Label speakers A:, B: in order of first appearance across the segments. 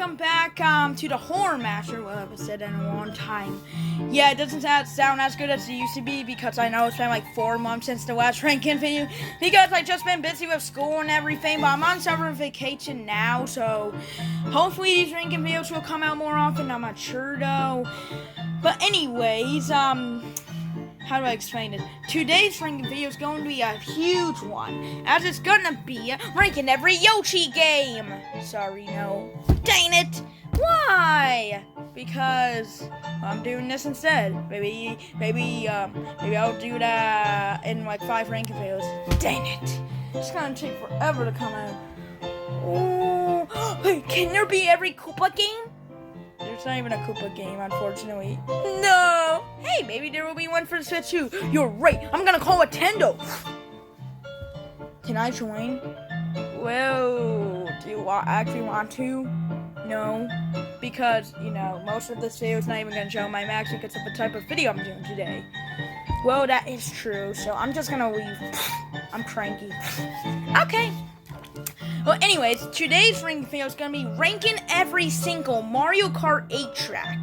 A: welcome back to the Horror Master. Well, I haven't said that in a long time. Yeah, it doesn't sound as good as it used to be because I know it's been like 4 months since the last ranking video because I've just been busy with school and everything, but I'm on summer vacation now, so hopefully these ranking videos will come out more often. I'm not sure though. But anyways, how do I explain it? Today's ranking video is going to be a huge one, as it's gonna be ranking every Yoshi game. Sorry, no. Dang it! Why? Because I'm doing this instead. Maybe I'll do that in like 5 ranking videos. Dang it! It's gonna take forever to come out. Oh, wait, can there be every Koopa game? There's not even a Koopa game, unfortunately. No! Hey, maybe there will be one for the Switch too. You're right. I'm gonna call Nintendo. Can I join? Well, do you actually want to? No. Because, you know, most of this video is not even gonna show my max because of the type of video I'm doing today. Well, that is true. So I'm just gonna leave. I'm cranky. Okay. Well, anyways, today's ranking video is going to be ranking every single Mario Kart 8 track.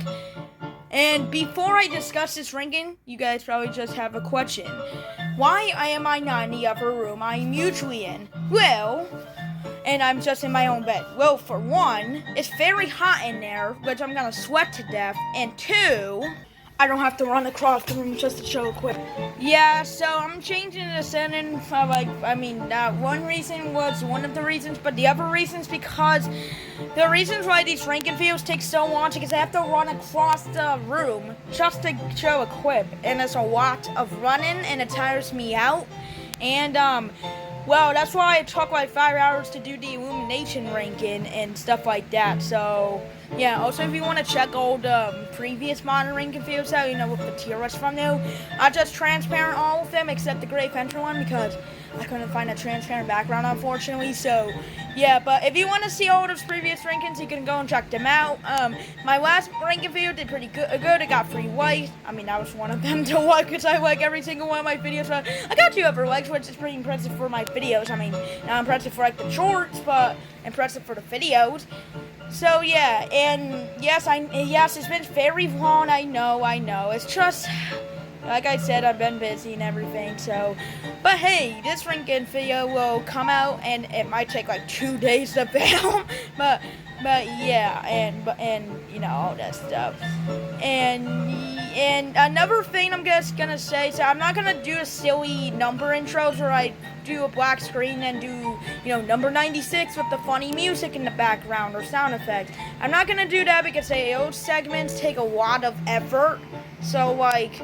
A: And before I discuss this ranking, you guys probably just have a question. Why am I not in the upper room I'm usually in? Well, and I'm just in my own bed. Well, for one, it's very hot in there, which I'm going to sweat to death. And 2, I don't have to run across the room just to show a quick. Yeah, so I'm changing the setting for one reason was one of the reasons, but the other reasons because the reasons why these ranking videos take so long is because I have to run across the room just to show a quip, and it's a lot of running, and it tires me out, and well, that's why it took like 5 hours to do the illumination ranking and stuff like that. So, yeah. Also, if you want to check all the previous modern ranking videos out, you know, with the tier list from there, I just transparent all of them except the gray fender one because I couldn't find a transparent background, unfortunately. So, yeah. But if you want to see all those previous rankings, you can go and check them out. My last ranking video did pretty good. It got 3 likes. I mean, that was one of them to like because I like every single one of my videos. So I got 2 other likes, which is pretty impressive for my videos. I mean, not impressive for like the shorts, but impressive for the videos. So yeah, and yes, it's been very long. I know. It's just like I said, I've been busy and everything. So, but hey, this ranking video will come out, and it might take like 2 days to film. But yeah, and you know all that stuff. And another thing I'm just gonna say, so I'm not gonna do a silly number intros where I do a black screen and do, you know, number 96 with the funny music in the background or sound effects. I'm not gonna do that because those segments take a lot of effort. So like,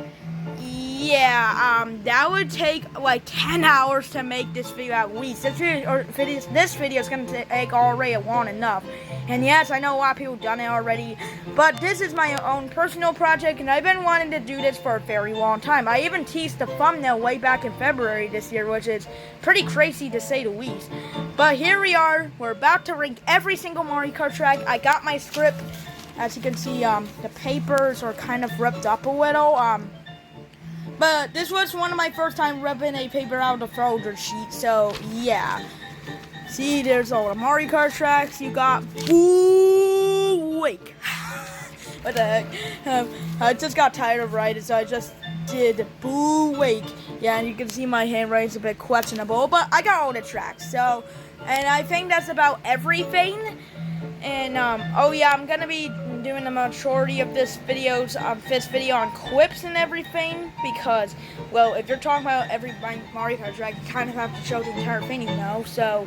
A: yeah, that would take like 10 hours to make this video at least. This video is gonna take already long enough. And yes, I know a lot of people have done it already, but this is my own personal project, and I've been wanting to do this for a very long time. I even teased the thumbnail way back in February this year, which is pretty crazy to say the least. But here we are. We're about to rank every single Mario Kart track. I got my script. As you can see, the papers are kind of ripped up a little. But this was one of my first time ripping a paper out of the folder sheet, so yeah. See, there's all the Mario Kart tracks. You got Boo Wake. What the heck? I just got tired of writing, so I just did Boo Wake. Yeah, and you can see my handwriting's a bit questionable, but I got all the tracks. So, and I think that's about everything. And oh yeah, I'm gonna be doing the majority of this video on quips and everything because, well, if you're talking about every Mario Kart track, you kind of have to show the entire thing, you know. So,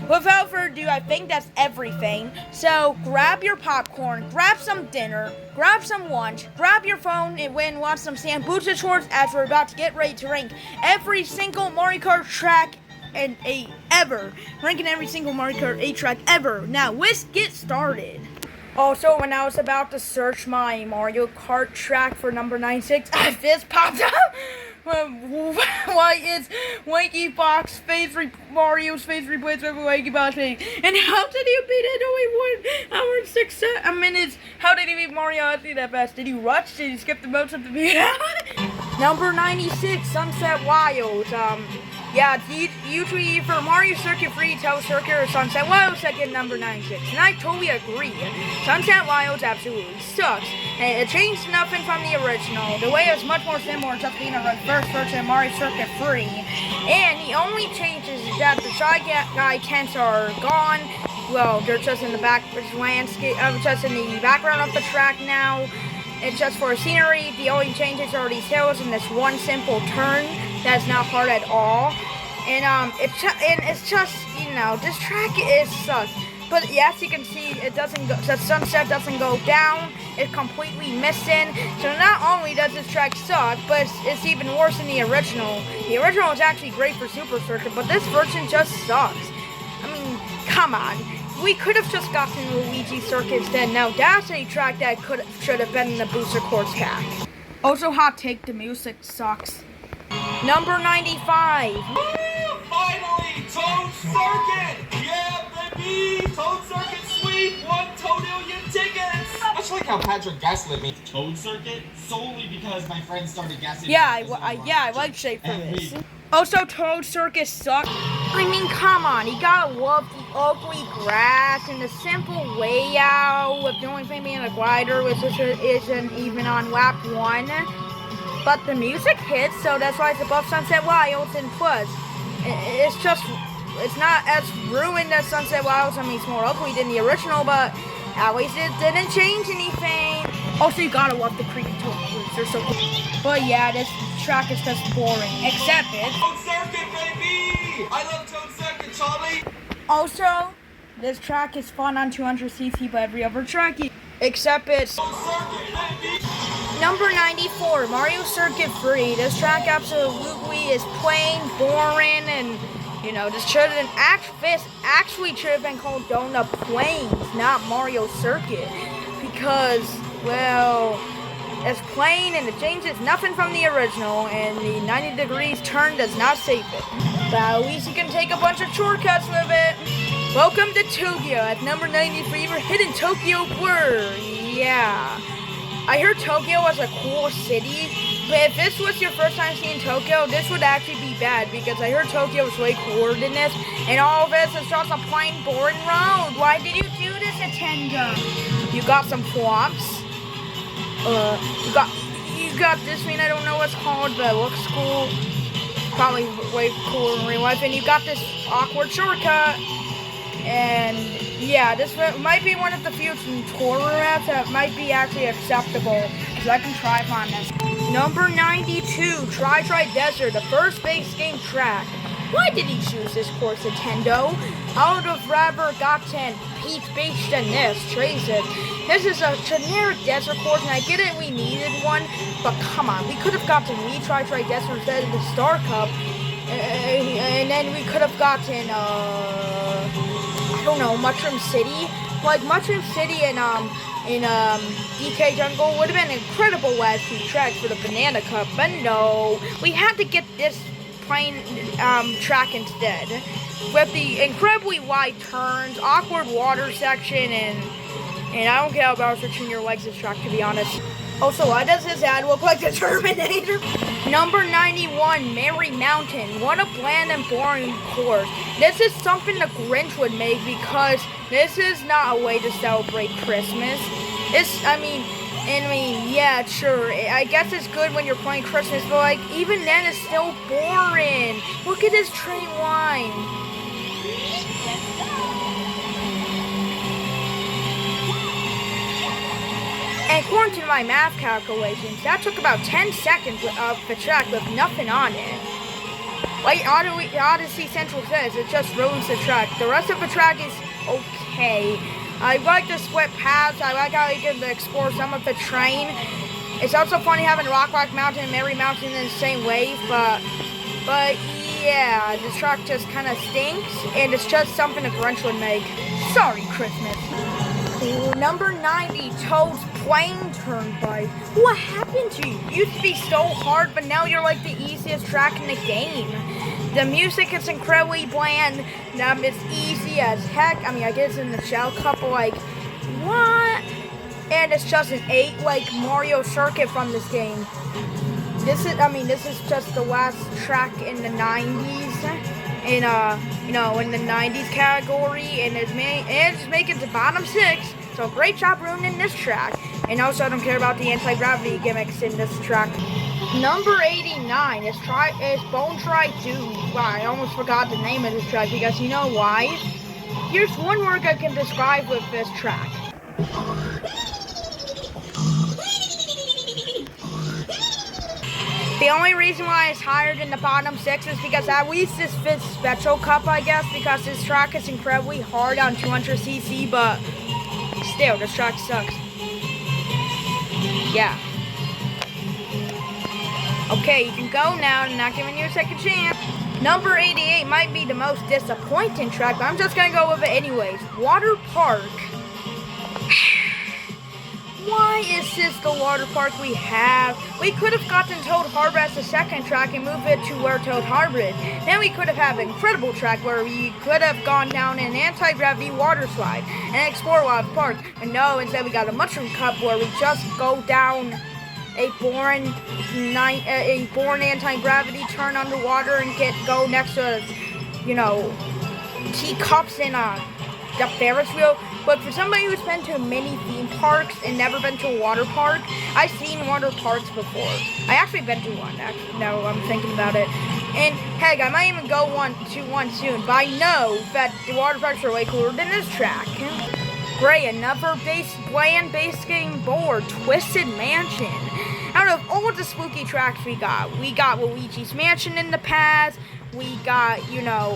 A: without further ado, I think that's everything. So, grab your popcorn, grab some dinner, grab some lunch, grab your phone, and watch some Sambuca shorts as we're about to get ready to rank every single Mario Kart track and ever. Ranking every single Mario Kart 8 track ever. Now, let's get started. Also, when I was about to search my Mario Kart track for number 96, this popped up. Why is Wanky Fox Mario's face replaced with Wanky Fox face? And how did he beat it only 1 hour and 6 minutes? How did he beat Mario Odyssey that fast? Did he rush? Did he skip the most of the video? Number 96, Sunset Wilds. Yeah, it's usually for Mario Circuit 3, Toad Circuit, or Sunset Wilds that get number 96. And I totally agree. Sunset Wilds absolutely sucks. And it changed nothing from the original. The way is much more similar, just being a reverse version of Mario Circuit 3. And the only changes is that the Shy Guy tents are gone. Well, they're just in the landscape, just in the background of the track now. It's just for scenery. The only changes are these hills and this one simple turn that's not hard at all. And it's just, you know, this track sucks. But yes, you can see it doesn't go, the sunset doesn't go down. It's completely missing. So not only does this track suck, but it's even worse than the original. The original is actually great for Super Circuit, but this version just sucks. I mean, come on. We could have just gotten Luigi Circuit instead. Now that's a track that should have been in the Booster Course pack. Also, hot take, the music sucks. Number 95.
B: Woo! Finally, Toad Circuit! Yeah, baby! Toad Circuit sweet! 1 Toadillion tickets! Much like how Patrick gaslit me. Toad Circuit solely because my friends started gassing me.
A: I like Shape for this. Also, Toad Circuit sucks. I mean, come on, you gotta love the ugly grass and the simple layout with the only thing being a glider, which isn't even on lap 1. But the music hits, so that's why it's above Sunset Wilds, and plus, it's not as ruined as Sunset Wilds. I mean, it's more ugly than the original, but at least it didn't change anything. Also, you gotta love the creepy Toad Blues, they're so cool. But yeah, this track is just boring, except it's
B: Toad Circuit, baby! I love Toad Circuit, Charlie!
A: Also, this track is fun on 200cc, but every other track, except it's
B: Toad Circuit, baby!
A: Number 94, Mario Circuit 3. This track absolutely is plain, boring, and, you know, this actually should have been called Donut Plains, not Mario Circuit, because, well, it's plain and it changes nothing from the original, and the 90 degrees turn does not save it. But at least you can take a bunch of shortcuts with it. Welcome to Tokyo at number 93 for Hidden Tokyo Blur. Yeah. I heard Tokyo was a cool city, but if this was your first time seeing Tokyo, this would actually be bad, because I heard Tokyo was way cooler than this, and all of this is just a plain boring road. Why did you do this, Nintendo? You got some flops. You got this thing, I don't know what's called, but it looks cool. Probably way cooler in real life, and you got this awkward shortcut. And yeah, this might be one of the few tutorial routes that might be actually acceptable, because I can try upon this. Number 92, Try Desert, the first base game track. Why did he choose this course, Nintendo? I would have rather gotten Peach Beach than this, trace it. This is a generic desert course, and I get it, we needed one, but come on, we could have gotten Try Desert instead of the Star Cup, and then we could have gotten, I don't know, Mushroom City. Like, Mushroom City and DK Jungle would have been incredible last 2 tracks for the Banana Cup, but no, we had to get this plain track instead, with the incredibly wide turns, awkward water section, and I don't care about switching your legs this track, to be honest. Also, why does this ad look like the Terminator? Number 91, Merry Mountain. What a bland and boring course. This is something the Grinch would make, because this is not a way to celebrate Christmas. Yeah, sure. I guess it's good when you're playing Christmas, but like, even then it's still boring. Look at this train line. And according to my math calculations, that took about 10 seconds of the track with nothing on it. Like Odyssey Central says, it just ruins the track. The rest of the track is okay. I like the split paths. I like how you get to explore some of the train. It's also funny having Rock Mountain and Merry Mountain in the same wave, but yeah, the track just kind of stinks, and it's just something a Grinch would make. Sorry, Christmas. Number 90, Toad's Plane Turnpike. What happened to you? You used to be so hard, but now you're like the easiest track in the game. The music is incredibly bland. It's easy as heck. I mean, I guess in the Shell Cup, like, what? And it's just an 8, like Mario Circuit from this game. this is just the last track in the 90s, in in the 90s category, and it's making the bottom 6. So great job ruining this track. And also, I don't care about the anti-gravity gimmicks in this track. Number 89 is Bone Try Dude. Wow, I almost forgot the name of this track because you know why? Here's one word I can describe with this track. The only reason why it's higher than the bottom 6 is because at least this fits Special Cup, I guess, because this track is incredibly hard on 200cc, but still, this track sucks. Yeah. Okay, you can go now. I'm not giving you a second chance. Number 88 might be the most disappointing track, but I'm just gonna go with it anyways. Water Park. Why is this the water park we have? We could have gotten Toad Harbor as the second track and moved it to where Toad Harbor is. Then we could have had an incredible track where we could have gone down an anti-gravity water slide and explore Water Park. And no, instead we got a Mushroom Cup where we just go down a boring anti-gravity turn underwater and go next to, teacups in the Ferris wheel. But for somebody who's been to many theme parks and never been to a water park, I've seen water parks before. I actually been to one, now I'm thinking about it. And heck, I might even go to one soon, but I know that the water parks are way cooler than this track. Great, another bland base game board, Twisted Mansion. Out of all the spooky tracks we got Luigi's Mansion in the past. We got,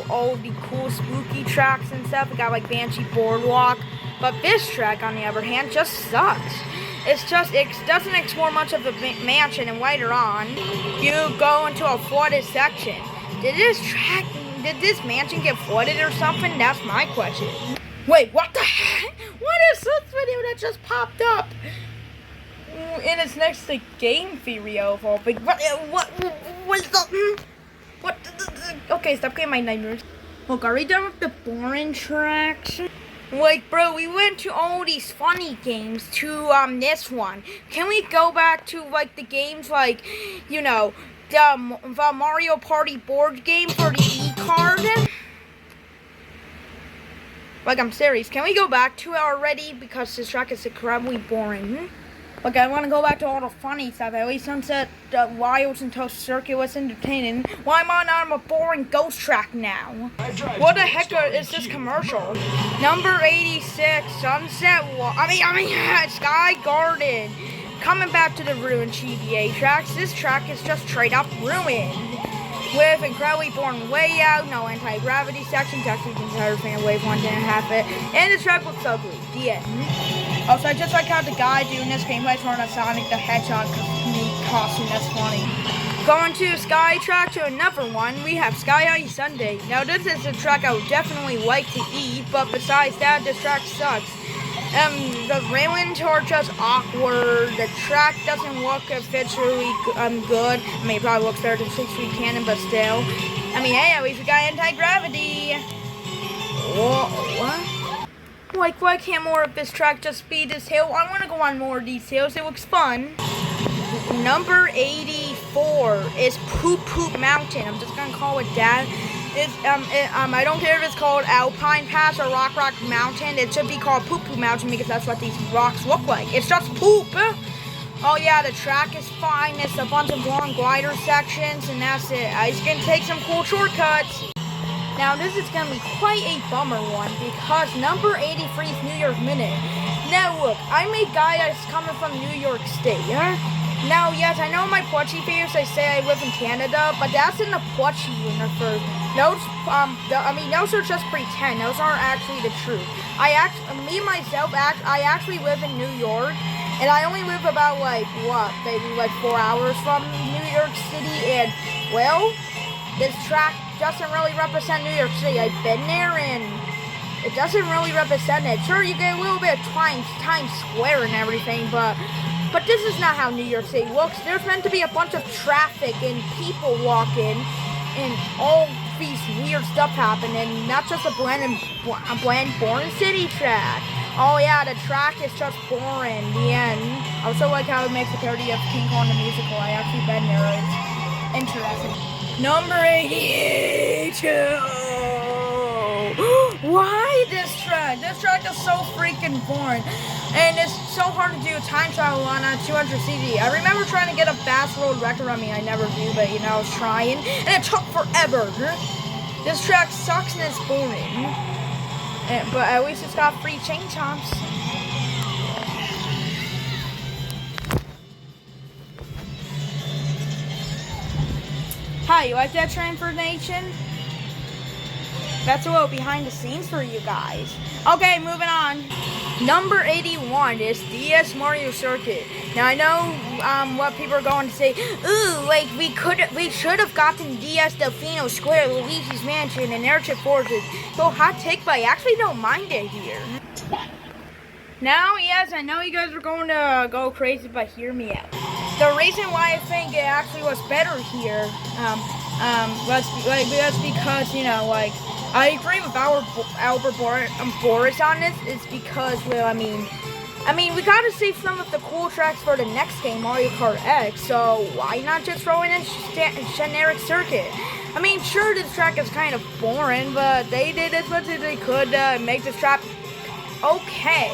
A: all the cool spooky tracks and stuff. We got like Banshee Boardwalk. But this track, on the other hand, just sucks. It doesn't explore much of the mansion, and later on, you go into a flooded section. Did this mansion get flooded or something? That's my question. Wait, what the heck? What is this video that just popped up? And it's next to Game Theory of all things. What? Okay, stop getting my nightmares. Look, are we done with the boring tracks? Like, bro, we went to all these funny games to, this one. Can we go back to, the games the Mario Party board game for the e-card? I'm serious. Can we go back to it already? Because this track is incredibly boring. Okay, I want to go back to all the funny stuff. At least Sunset Wilds and Toast Circuit was entertaining. Why am I on a boring ghost track now? What the heck is this commercial? Number 86, Sky Garden. Coming back to the ruined GBA tracks. This track is just straight up ruined. With incredibly boring layout, no anti-gravity section, actually the entire fan wave 1 didn't have it, and the track looks ugly. The end. Also, I just like how the guy doing this gameplay is wearing a Sonic the Hedgehog costume. That's funny. Going to Sky Track to another one, we have Sky High Sunday. Now, this is a track I would definitely like to eat, but besides that, this track sucks. The railings are just awkward. The track doesn't look officially good. I mean, it probably looks better than 6 Street Cannon, but still. I mean, hey, at least we got anti-gravity. What? Like, why can't more of this track just be this hill? I want to go on more of these hills. It looks fun. Number 84 is Poop Poop Mountain. I'm just gonna call it that. I don't care if it's called Alpine Pass or Rock Mountain. It should be called Poop Poop Mountain because that's what these rocks look like. It's just poop. Oh yeah, the track is fine. It's a bunch of long glider sections, and that's it. I just gonna take some cool shortcuts. Now this is gonna be quite a bummer one because number 83 is New York Minute. Now look, I'm a guy that's coming from New York State. Now, yes, I know in my Plushie videos I say I live in Canada, but that's in the Plushie universe. Those are just pretend. Those aren't actually the truth. I actually live in New York, and I only live about, 4 hours from New York City, and, well, this track doesn't really represent New York City. I've been there, and it doesn't really represent it. Sure, you get a little bit of Times Square and everything, but this is not how New York City looks. There's meant to be a bunch of traffic and people walking and all these weird stuff happening, not just a bland boring city track. Oh yeah, the track is just boring. The end. I also like how it makes a parody of King Kong the musical. I actually bet there is interesting. Number 82. Why this track? This track is so freaking boring. And it's so hard to do time travel on a 200cc. I remember trying to get a fast road record. I mean, I never do, but you know, I was trying. And it took forever. This track sucks and it's boring. But at least it's got free chain chomps. Hi, you like that transformation? That's a little behind the scenes for you guys. Okay, moving on. Number 81 is DS Mario Circuit. Now I know what people are going to say. Ooh, like we should have gotten DS Delfino Square, Luigi's Mansion, and Airship Forces. So hot take, but I actually don't mind it here. Now, yes, I know you guys are going to go crazy, but hear me out. The reason why I think it actually was better here, was because, you know, like, I agree with Albert Boris on this. It's because, well, I mean, we gotta save some of the cool tracks for the next game, Mario Kart X. So why not just throw in a generic circuit? I mean, sure, this track is kind of boring, but they did as much as they could to make this track okay.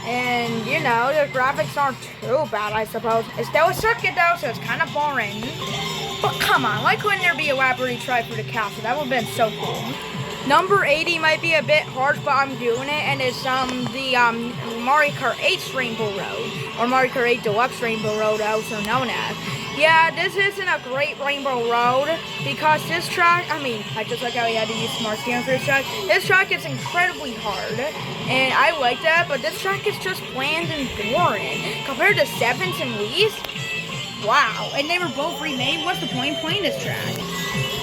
A: And, you know, the graphics aren't too bad, I suppose. It's still a circuit, though, so it's kind of boring. But come on, why couldn't there be a lap retry for the castle? That would have been so cool. Number 80 might be a bit harsh, but I'm doing it, and it's the Mario Kart 8 Rainbow Road, or Mario Kart 8 Deluxe Rainbow Road, also known as. Yeah, this isn't a great Rainbow Road, because this track, I mean, I just like how he had to use smart steering for this track. This track is incredibly hard, and I like that, but this track is just bland and boring. Compared to 7s and Wii's, wow, and they were both remade. What's the point of playing this track?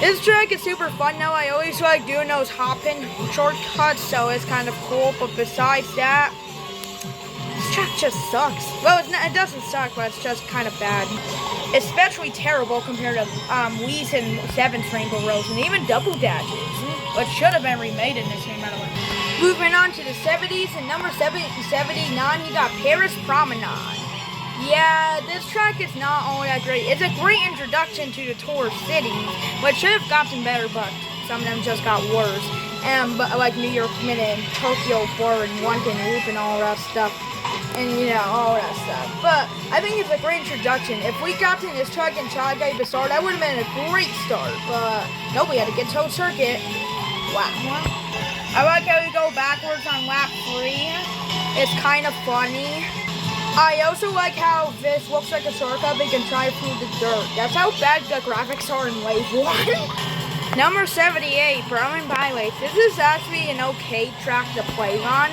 A: This track is super fun though. I always like doing those hopping shortcuts, so it's kind of cool. But besides that, this track just sucks. Well, it doesn't suck, but it's just kind of bad. Especially terrible compared to Wii's and 7's Rainbow Roads, and even Double Dashes, which should have been remade in this game, by the way. Moving on to the 70s, and number 79, you got Paris Promenade. Yeah, this track is not all that great. It's a great introduction to the tour cities, but should have gotten better, but some of them just got worse. But like New York Minute, and Tokyo Board, and London Loop, and all that stuff. And, you know, all that stuff. But I think it's a great introduction. If we got in this track and Child Guy Bazaar, that would have been a great start. But no, we had to get Toad Circuit. Wow. I like how we go backwards on lap 3. It's kind of funny. I also like how this looks like a shortcut, but you can try through the dirt. That's how bad the graphics are in Wave 1. Number 78, Berlin Byways. This is actually an okay track to play on.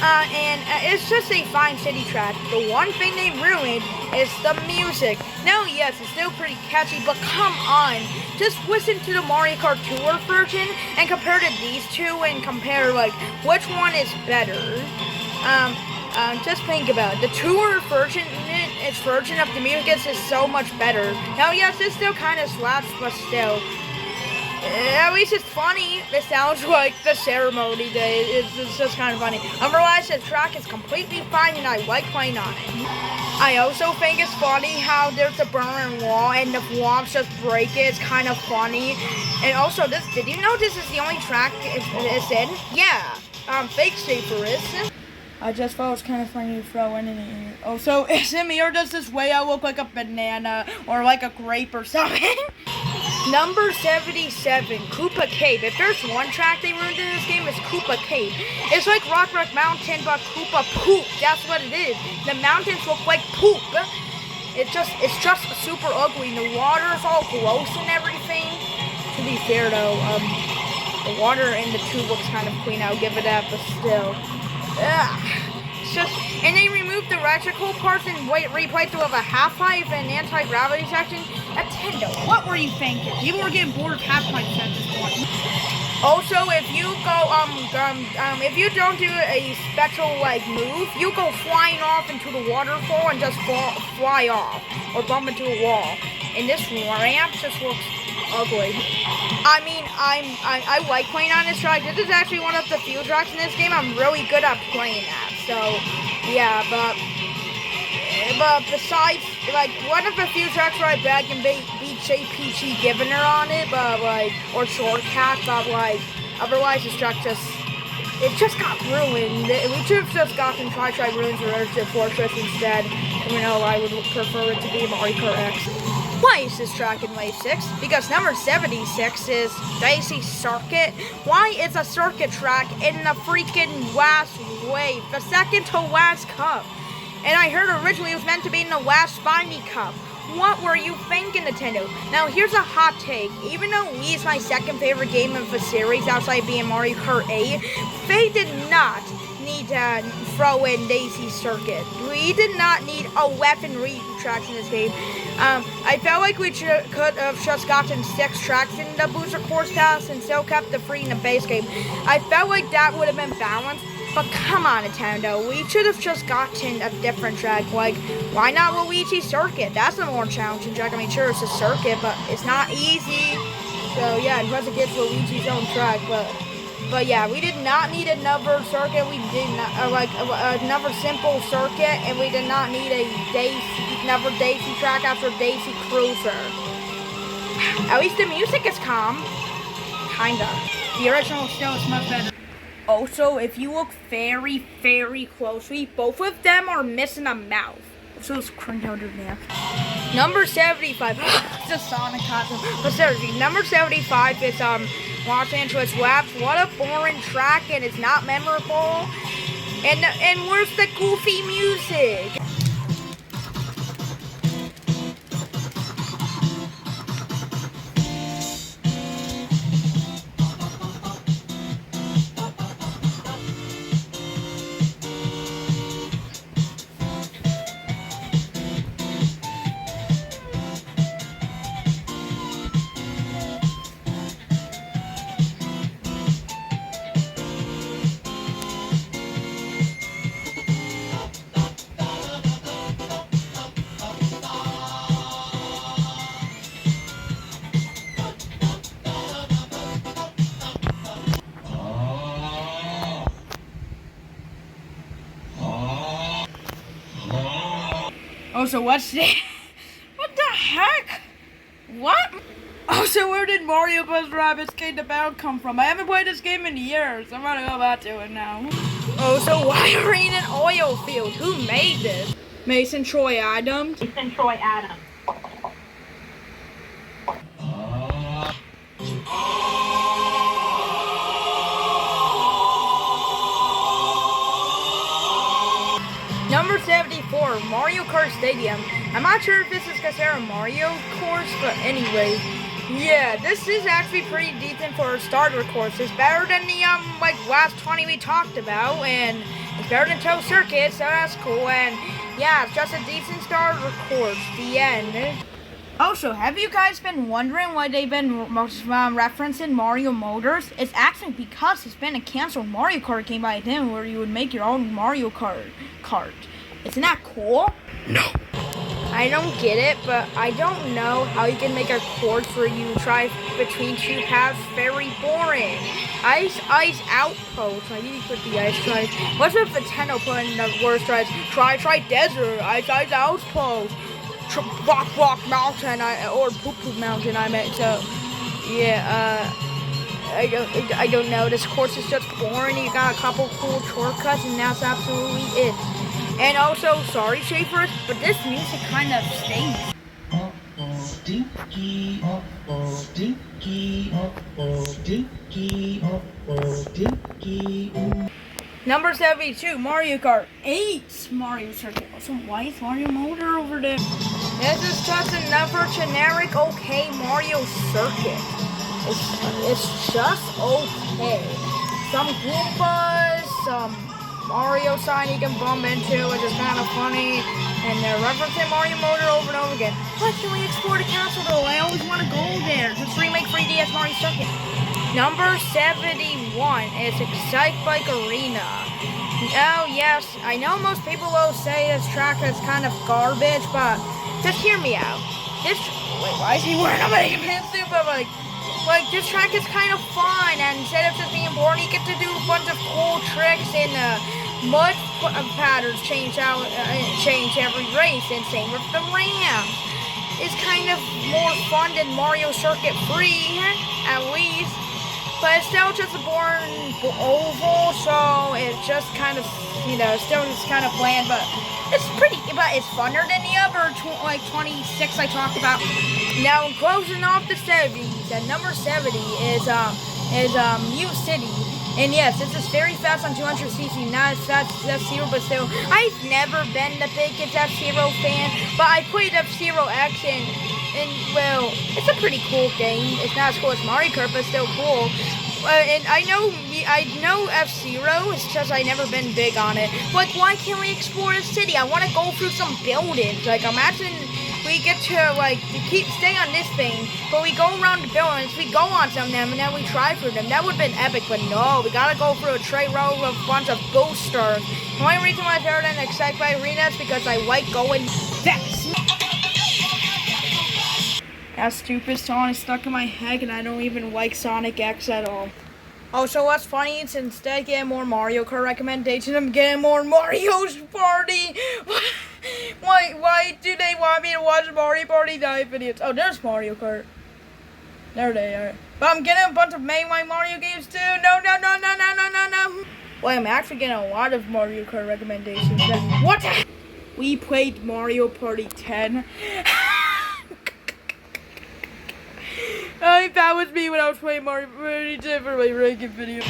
A: And it's just a fine city track. The one thing they ruined is the music. Now, yes, it's still pretty catchy, but come on. Just listen to the Mario Kart Tour version and compare to these two and compare, like, which one is better. Just think about it. The tour version, its version of the music is so much better. Now, yes, it still kind of slaps, but still. At least it's funny. It sounds like the ceremony day. It's just kind of funny. Otherwise, the track is completely fine, and I like playing on it. I also think it's funny how there's a burning wall, and the walls just break it. It's kind of funny. And also, did you know this is the only track it's in? Yeah, Fake Safer is. I just thought it was kind of funny to throw in it. Oh, so is it me, or does this way I look like a banana or like a grape or something? Number 77, Koopa Cave. If there's one track they ruined in this game, it's Koopa Cave. It's like Rock Mountain, but Koopa Poop. That's what it is. The mountains look like poop. It's just super ugly. The water is all gross and everything. To be fair though, the water in the tube looks kind of clean. I'll give it that, but still. It's just, and they removed the electrical parts and replaced it with a half-pipe and anti-gravity section. Nintendo, what were you thinking? People were getting bored of half-pipes at this point. Also, if you go, if you don't do a special, like, move, you go flying off into the waterfall and just fly off or bump into a wall. And this ramp just looks ugly. I mean, I like playing on this track. This is actually one of the few tracks in this game I'm really good at playing at. So, yeah, but besides, like, one of the few tracks where I bet I can beat JPG Givener on it, but, like, or Shortcat, but, like, otherwise this track it just got ruined. We should have just gotten Try Ruins or Earthship Fortress instead, even though I would prefer it to be Mario Kart X. Why is this track in Wave 6? Because number 76 is Daisy Circuit. Why is a circuit track in the freaking last wave? The second to last cup. And I heard originally it was meant to be in the last Spiny Cup. What were you thinking, Nintendo? Now, here's a hot take. Even though Wii is my second favorite game of the series outside being Mario Kart 8, they did not need to throw in Daisy Circuit. We did not need 11 tracks in this game. I felt like we could have just gotten 6 tracks in the Booster Course Pass and still kept the 3 in the base game. I felt like that would have been balanced. But come on, Nintendo, we should have just gotten a different track. Like, why not Luigi Circuit? That's a more challenging track. I mean, sure, it's a circuit, but it's not easy. So, yeah, unless it gets Luigi's own track. But yeah, we did not need another circuit. We did not, another simple circuit, and we did not need another Daisy track after Daisy Cruiser. At least the music is calm. Kinda. The original still is much better. Also, if you look very, very closely, both of them are missing a mouth. So it's cringe out of there. Number 75. It's a Sonic costume. But seriously, number 75 is Los Angeles Labs. What a boring track, and it's not memorable. And where's the goofy music? Oh, so what's that? What the heck? What? Oh, so where did Mario Bros. Rabbids Kingdom Battle come from? I haven't played this game in years. I'm gonna go back to it now. Oh, so why are we in an oil field? Who made this? Mason Troy Adams.
C: Mason Troy Adams.
A: Number 74, Mario Kart Stadium. I'm not sure if this is considered a Mario course, but anyway. Yeah, this is actually pretty decent for a starter course. It's better than the last 20 we talked about, and it's better than Toe Circuit, so that's cool. And yeah, it's just a decent starter course. The end. Also, have you guys been wondering why they've been referencing Mario Motors? It's actually because it's been a canceled Mario Kart game by them where you would make your own Mario Kart. Isn't that cool?
B: No.
A: I don't get it, but I don't know how you can make a course where you drive between 2 paths. Very boring. Ice outpost. I need to put the ice try. What's if Nintendo put in the worst tries? Try desert. Ice outpost. Rock mountain. Or Poop mountain. I meant. So yeah. I don't know. This course is just boring. You got a couple cool shortcuts, and that's absolutely it. And also, sorry, Schaefer, but this music kind of stinks.
D: Dinky, dinky, dinky, dinky.
A: Number 72, Mario Kart 8 Mario Circuit. Also, why is Mario Motor over there? This is just another generic okay Mario Circuit. It's just okay. Some Goombas, some Mario sign you can bump into, which is kind of funny. And they're referencing Mario Motor over and over again. Why can't we explore the castle though? I always want to go there. Just remake 3DS Mario Circuit. Number 71 is Excite Bike Arena. Oh yes, I know most people will say this track is kind of garbage, but just hear me out. wait, why is he wearing a Mega Man suit? But like this track is kind of fun, and instead of just being boring, you get to do a bunch of cool tricks and mud patterns change every race, and same with the ramps. It's kind of more fun than Mario Circuit 3, at least. But it's still just a boring oval, so it's just kind of, still just kind of bland, but it's funner than the other 26 I talked about. Now, closing off the 70s, at number 70 is Mute City. And yes, this is very fast on 200cc, not as fast as F-Zero, but still, I've never been the biggest F-Zero fan, but I played F-Zero X, and well, it's a pretty cool game. It's not as cool as Mario Kart, but still cool. And I know F-Zero, it's just I've never been big on it. Like, why can't we explore the city? I want to go through some buildings. Like, imagine we get to, stay on this thing, but we go around the buildings, we go on some of them, and then we try through them. That would have been epic, but no, we gotta go through a tray row with a bunch of boosters. The only reason why I started an Excite by Arena is because I like going fast. That stupid song is stuck in my head, and I don't even like Sonic X at all. Oh, so what's funny is instead of getting more Mario Kart recommendations, I'm getting more Mario's Party. Why do they want me to watch Mario Party dive videos? Oh, there's Mario Kart. There they are. But I'm getting a bunch of main Mario games too. No. Well, I'm actually getting a lot of Mario Kart recommendations. What? We played Mario Party 10. That was me when I was playing Mario Party 10 for my ranking video.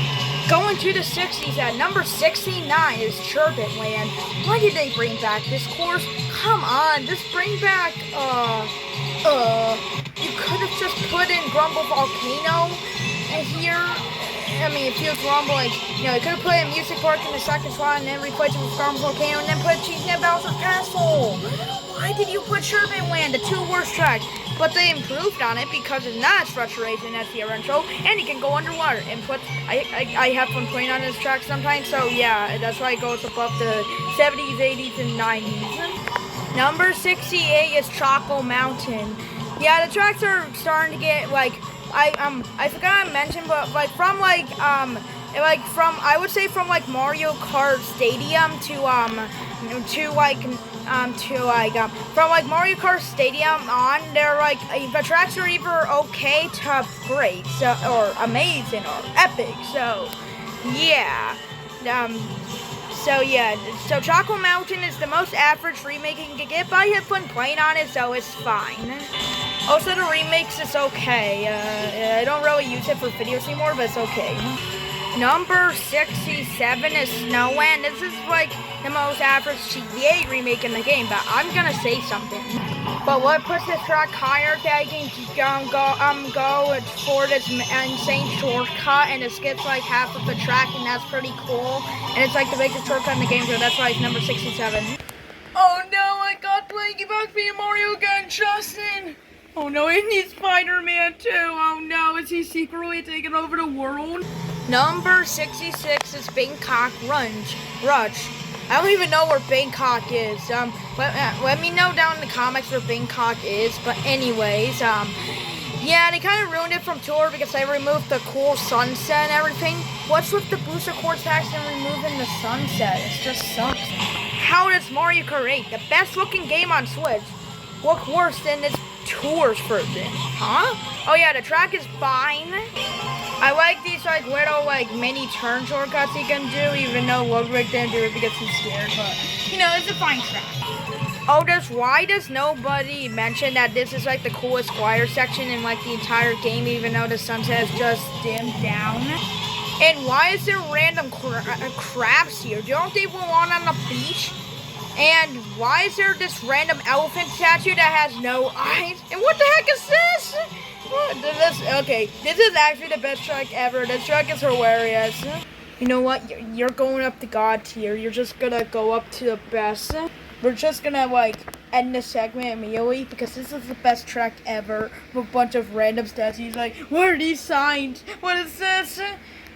A: Going to the 60s at number 69 is Chirpin Land. Why did they bring back this course? Come on, just bring back, you could have just put in Grumble Volcano here. I mean, it feels Grumble, you could have put in Music Park in the second slot and then replace it with Grumble Volcano and then put Cheese Net Bowser Castle. Why did you put Chirpin Land, the two worst tracks? But they improved on it because it's not as frustrating as the intro, and you can go underwater. And I have fun playing on this track sometimes, so yeah, that's why it goes above the 70s, 80s, and 90s. Number 68 is Choco Mountain. Yeah, the tracks are starting to get I forgot to mention, but from Mario Kart Stadium from Mario Kart Stadium on, they're the tracks are either okay to great, or amazing or epic. So yeah, so Choco Mountain is the most average remake you can get, but I had fun playing on it, so it's fine. Also, the remakes is okay. I don't really use it for videos anymore, but it's okay. Number 67 is Snowland. This is the most average GTA remake in the game, but I'm gonna say something. But what puts this track higher that I can go for this insane shortcut, and it skips half of the track, and that's pretty cool. And it's the biggest shortcut in the game, so that's why it's number 67. Oh no, I got Blanky Bugs being Mario again, Justin! Oh no, he needs Spider-Man too. Oh no, is he secretly taking over the world? Number 66 is Bangkok Rush. I don't even know where Bangkok is. Let me know down in the comments where Bangkok is. But anyways, yeah, they kind of ruined it from tour because they removed the cool sunset and everything. What's with the booster course packs and removing the sunset? It just sucks. How does Mario Kart 8, the best looking game on Switch, look worse than this tours version? Huh? Oh yeah, the track is fine. I like these little mini turn shortcuts you can do, even though Ludwig didn't do it because he's scared, but it's a fine track. Oh, why does nobody mention that this is the coolest glider section in the entire game, even though the sunset is just dimmed down? And why is there random crabs here? Don't they belong on the beach? And why is there this random elephant statue that has no eyes? And what the heck is this? Okay, this is actually the best track ever. This track is hilarious. You know what? You're going up to God tier. You're just gonna go up to the best. We're just gonna end the segment immediately because this is the best track ever. With a bunch of random statues what are these signs? What is this?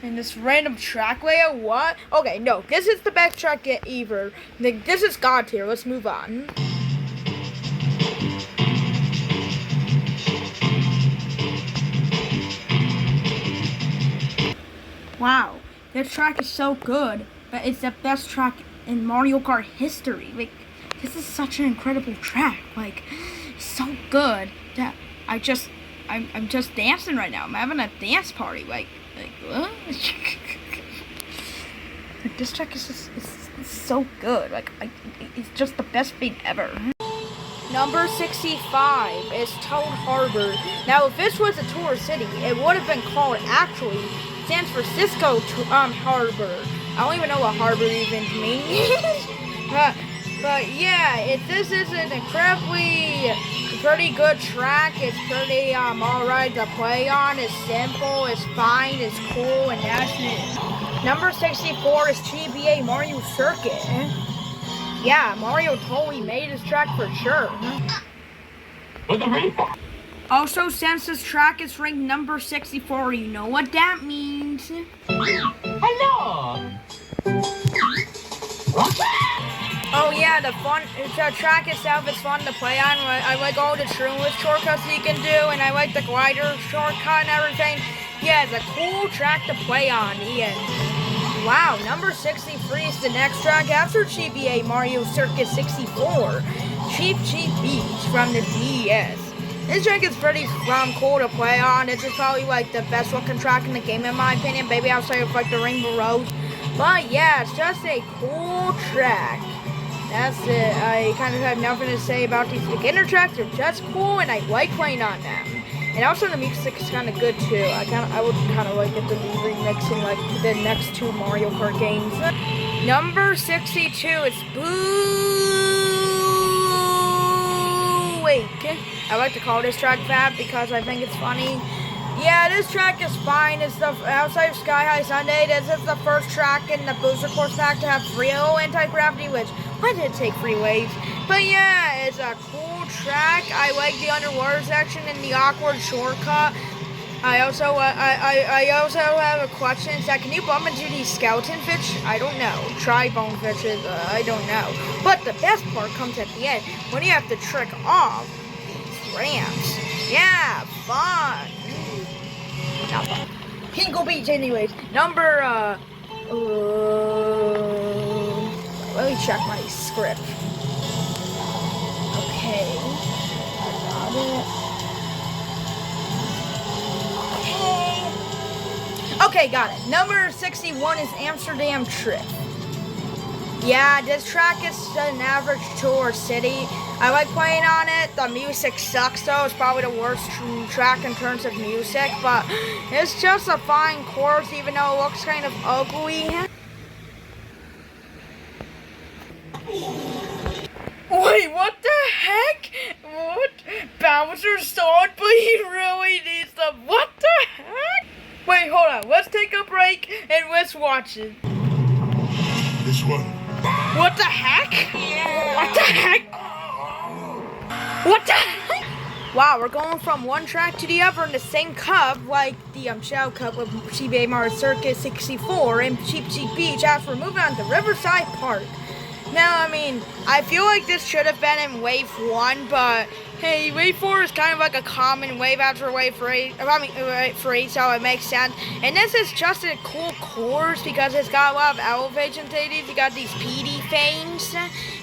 A: And this random track layout, what? Okay, no, this is the best track ever. This is God tier. Let's move on. Wow, this track is so good, but it's the best track in Mario Kart history. Like, this is such an incredible track. Like, so good that I'm just dancing right now. I'm having a dance party. Like what? This track is just it's so good. Like, it's just the best thing ever. Number 65 is Toad Harbor. Now, if this was a tourist city, it would have been called, actually, San Francisco Harbor. I don't even know what harbor even means. but yeah, this is an incredibly pretty good track. It's pretty alright to play on. It's simple, it's fine, it's cool, and that's it. Number 64 is GBA Mario Circuit. Yeah, Mario totally made his track for sure. Also, since this track is ranked number 64, you know what that means.
B: Hello!
A: Oh yeah, the track itself is fun to play on. I like all the Shroomless shortcuts you can do, and I like the glider shortcut and everything. Yeah, it's a cool track to play on, Ian. Wow, number 63 is the next track after GBA Mario Circuit 64, Cheep Cheep Beach from the DS. This track is pretty cool to play on. This is probably like the best looking track in the game in my opinion, maybe outside of like the Rainbow Road. But yeah, it's just a cool track. That's it. I kind of have nothing to say about these beginner tracks. They're just cool and I like playing on them. And also the music is kind of good too. I would kind of like it to be remixing like the next two Mario Kart games. Number 62 is Wake. I like to call this track that because I think it's funny. Yeah, this track is fine. It's the outside of Sky High Sunday. This is the first track in the Booster Course pack to have real anti-gravity, which I did take 3 waves. But yeah, it's a cool track. I like the underwater section and the awkward shortcut. I also have a question. Is that can you bump into these skeleton fish? I don't know. Tri-bone fishes. I don't know. But the best part comes at the end when you have to trick off these ramps. Yeah, fun. Not fun. Pinkle Beach, anyways. Number let me check my script. Okay. I got it. Okay, got it. Number 61 is Amsterdam Trip. Yeah, this track is an average tour city. I like playing on it. The music sucks though. It's probably the worst track in terms of music, but it's just a fine course even though it looks kind of ugly. Wait, what the heck? What? Bowser's song, but he really needs them. What the heck? Wait, hold on. Let's take a break and let's watch it.
C: This one.
A: What the heck? What the heck? What the heck? Wow, we're going from one track to the other in the same cup, like the Shell Cup with GBA Mario Circuit 64 and Cheep Cheep Beach after we're moving on to Riverside Park. Now, I mean, I feel like this should have been in Wave 1, but hey, Wave 4 is kind of like a common wave after Wave 3, so it makes sense. And this is just a cool course because it's got a lot of elevation to it. You got these PD things,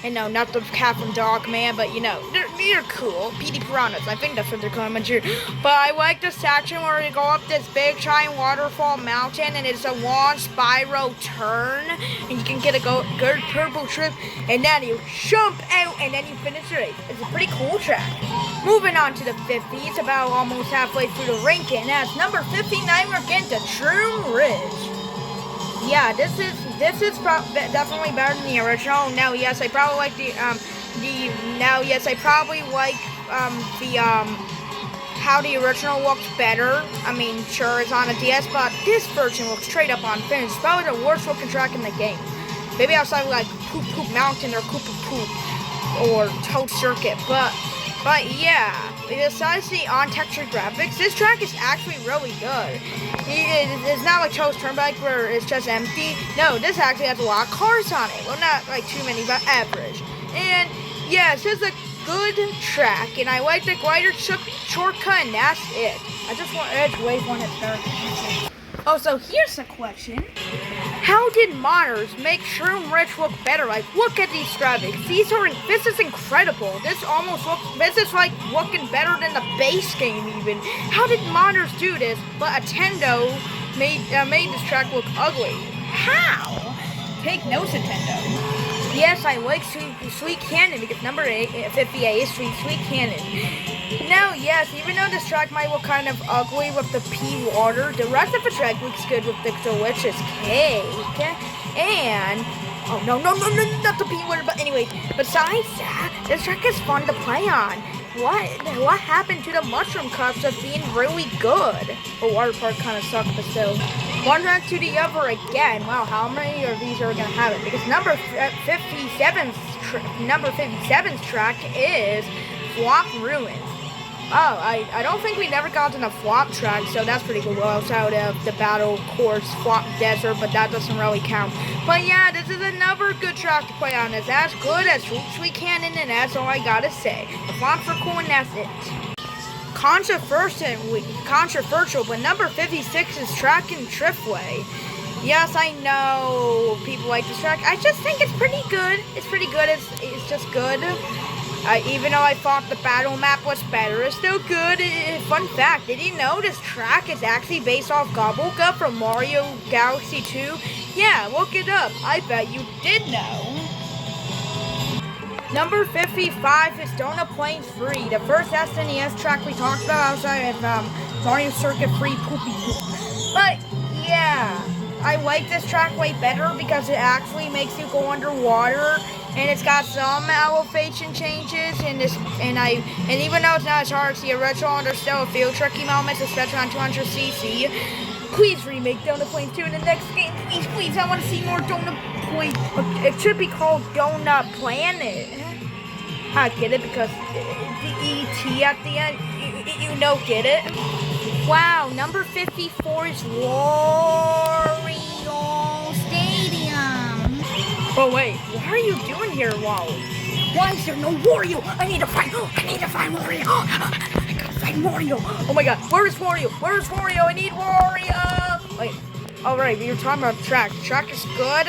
A: and no, not the cat from Dog Man, but you know, they're cool. PD piranhas, I think that's what they're called. I'm sure. But I like the section where you go up this big giant waterfall mountain, and it's a long spiral turn, and you can get a good purple trip, and then you jump out, and then you finish the race. It's a pretty cool track. Moving on to the 50s, about almost halfway through the ranking. As number 59, we're getting to Troon Ridge. Yeah, this is definitely better than the original. Now, yes, I probably like how the original looks better. I mean, sure, it's on a DS, but this version looks straight up on Finish. It's probably the worst looking track in the game. Maybe outside like Poop Poop Mountain or Koopa Poop or Toad Circuit, but yeah, besides the on-textured graphics, this track is actually really good. It's not like Toad's Turnpike where it's just empty. No, this actually has a lot of cars on it. Well, not like too many, but average. And yeah, it's just a good track, and I like the glider shortcut, and that's it. I just want Edge Wave 1 at 30. Oh, so here's a question. How did modders make Shroom Rich look better? Like, look at these graphics. This is incredible. This is like looking better than the base game even. How did modders do this? But Nintendo made this track look ugly. How? Take notes, Nintendo. Yes, I like Sweet Cannon because number 58 is Sweet Cannon. Now, yes, even though this track might look kind of ugly with the P water, the rest of the track looks good with the delicious cake. And, oh no, not the P water, but anyway, besides that, this track is fun to play on. What happened to the mushroom cups of being really good? The water part kind of sucked, but still. One track to the other again. Wow, how many of these are we gonna have it? Because number 57's track is Flop Ruins. Oh, I don't think we never got in a flop track, so that's pretty cool. Outside of the battle course, Flop Desert, but that doesn't really count. But yeah, this is another good track to play on. It's as good as Sweet Cannon, and that's all I gotta say. The flops are cool, and that's it. Controversial, but number 56 is track in Driftway. Yes, I know people like this track. I just think it's pretty good. It's pretty good. It's just good. Even though I thought the battle map was better, it's still good. Fun fact, did you know this track is actually based off Gobblegut from Mario Galaxy 2? Yeah, look it up. I bet you did know. Number 55 is Donut Plains 3, the first SNES track we talked about outside of Mario Circuit 3 Poopy Poop. But yeah, I like this track way better because it actually makes you go underwater, and it's got some elevation changes. And even though it's not as hard as the original, there's still a few tricky moments, especially on 200cc. Please remake Donut Plains 2 in the next game, please. I want to see more Donut Plains. It should be called Donut Planet. I get it because the E.T. at the end, you know, get it? Wow, number 54 is Wario Stadium. Oh wait, what are you doing here, Wally? Why is there no Wario? I need to find Wario. I gotta find Wario. Oh my god, where is Wario? I need Wario. Wait, alright, we were talking about the track. The track is good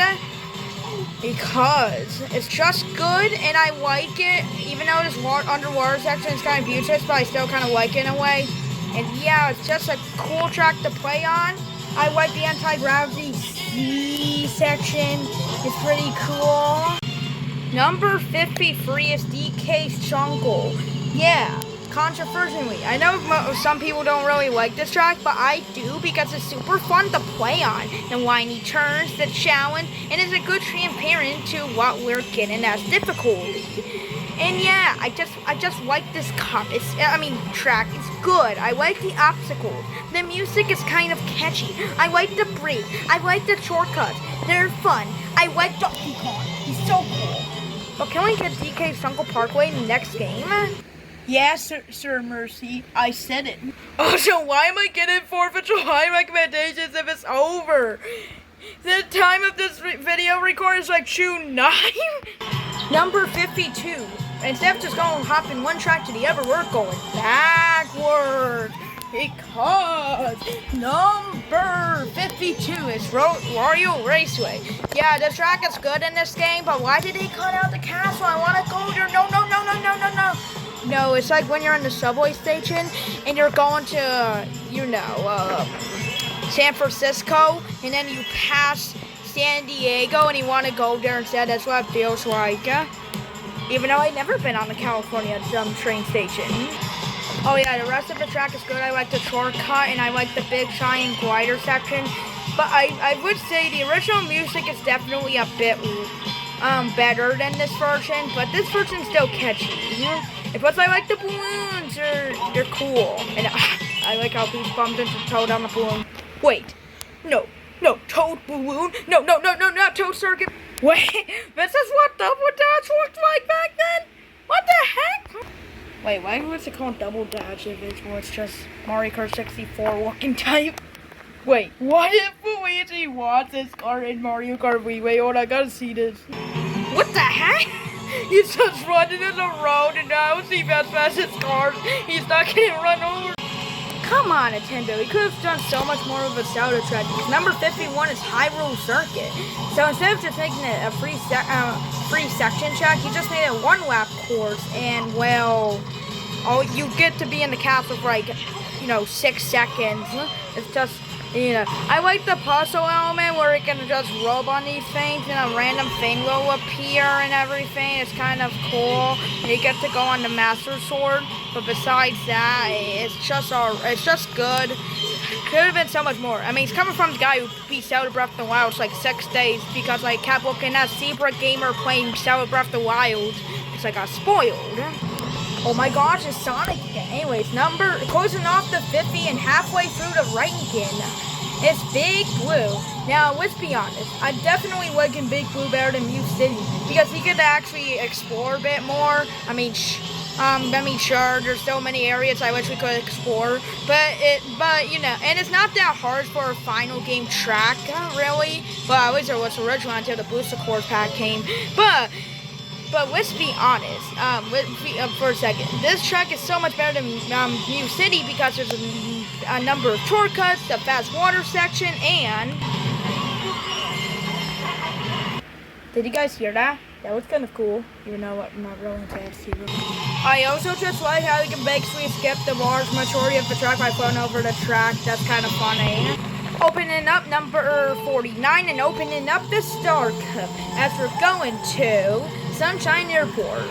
A: because it's just good, and I like it. Even though this underwater section is kind of useless, but I still kind of like it in a way. And yeah, it's just a cool track to play on. I like the anti-gravity C section. It's pretty cool. Number 53 is DK's Jungle. Yeah, controversially. I know some people don't really like this track, but I do because it's super fun to play on. The whiny turns, the challenge, and it's a good transparent to what we're getting as difficulty. And yeah, I just like this track. It's good. I like the obstacles. The music is kind of catchy. I like the break. I like the shortcuts. They're fun. I like Donkey Kong. He's so cool. But can we get DK's Jungle Parkway in the next game?
E: Yeah, Sir Mercy, I said it.
A: Oh, so why am I getting 4th of July recommendations if it's over? The time of this video record is like June 9? Number 52. Instead of just going hopping one track to the other, we're going backwards. Because number 52 is Wario Raceway. Yeah, the track is good in this game, but why did they cut out the castle? I want to go there. No. No, it's like when you're in the subway station and you're going to, San Francisco, and then you pass San Diego and you want to go there instead. That's what it feels like. Even though I've never been on the California train station. Oh yeah, the rest of the track is good. I like the shortcut, and I like the big giant glider section. But I would say the original music is definitely a bit better than this version, but this version's still catchy. Plus, I like the balloons. They're cool. And I like how Peach bumped into Toad on the balloon. Wait. No, Toad balloon. No, not Toad Circuit. Wait, this is what Double Dash looked like back then? What the heck? Wait, why was it called Double Dash if it was just Mario Kart 64 looking type? Wait, what if Luigi wants this car in Mario Kart Wii? Wait, hold on, I gotta see this. What the heck? He's just running in the road and now see as fast as cars. He's not getting run over. come on, Nintendo. You could have done so much more with a Zelda track. Because number 51 is Hyrule Circuit. So instead of just making it a free section track, you just made it a one-lap course. And, well, you get to be in the castle for, like, 6 seconds. It's just, I like the puzzle element where it can just rub on these things and a random thing will appear and everything. It's kind of cool. And you get to go on the Master Sword. But besides that, it's just good. Could have been so much more. I mean, it's coming from the guy who beat Zelda Breath of the Wild for like 6 days because I kept looking at Zebra Gamer playing Zelda Breath of the Wild. It's like I got spoiled. Oh my gosh, it's Sonic again. Anyways, closing off the 50 and halfway through the ranking. It's Big Blue. Now, let's be honest. I'm definitely liking Big Blue better than Mew City because you get to actually explore a bit more. I mean, sure, there's so many areas I wish we could explore, but and it's not that hard for a final game track, really. Well, at least it was original until the Booster Course pack came, But let's be honest, for a second. This track is so much better than Mew City because there's a number of shortcuts, the fast water section, and... Did you guys hear that? That was kind of cool, even though I'm not really fancy. I also just like how you can basically skip the large majority of the track by floating over the track. That's kind of funny. Opening up number 49 and opening up the Star Cup as we're going to Sunshine Airport.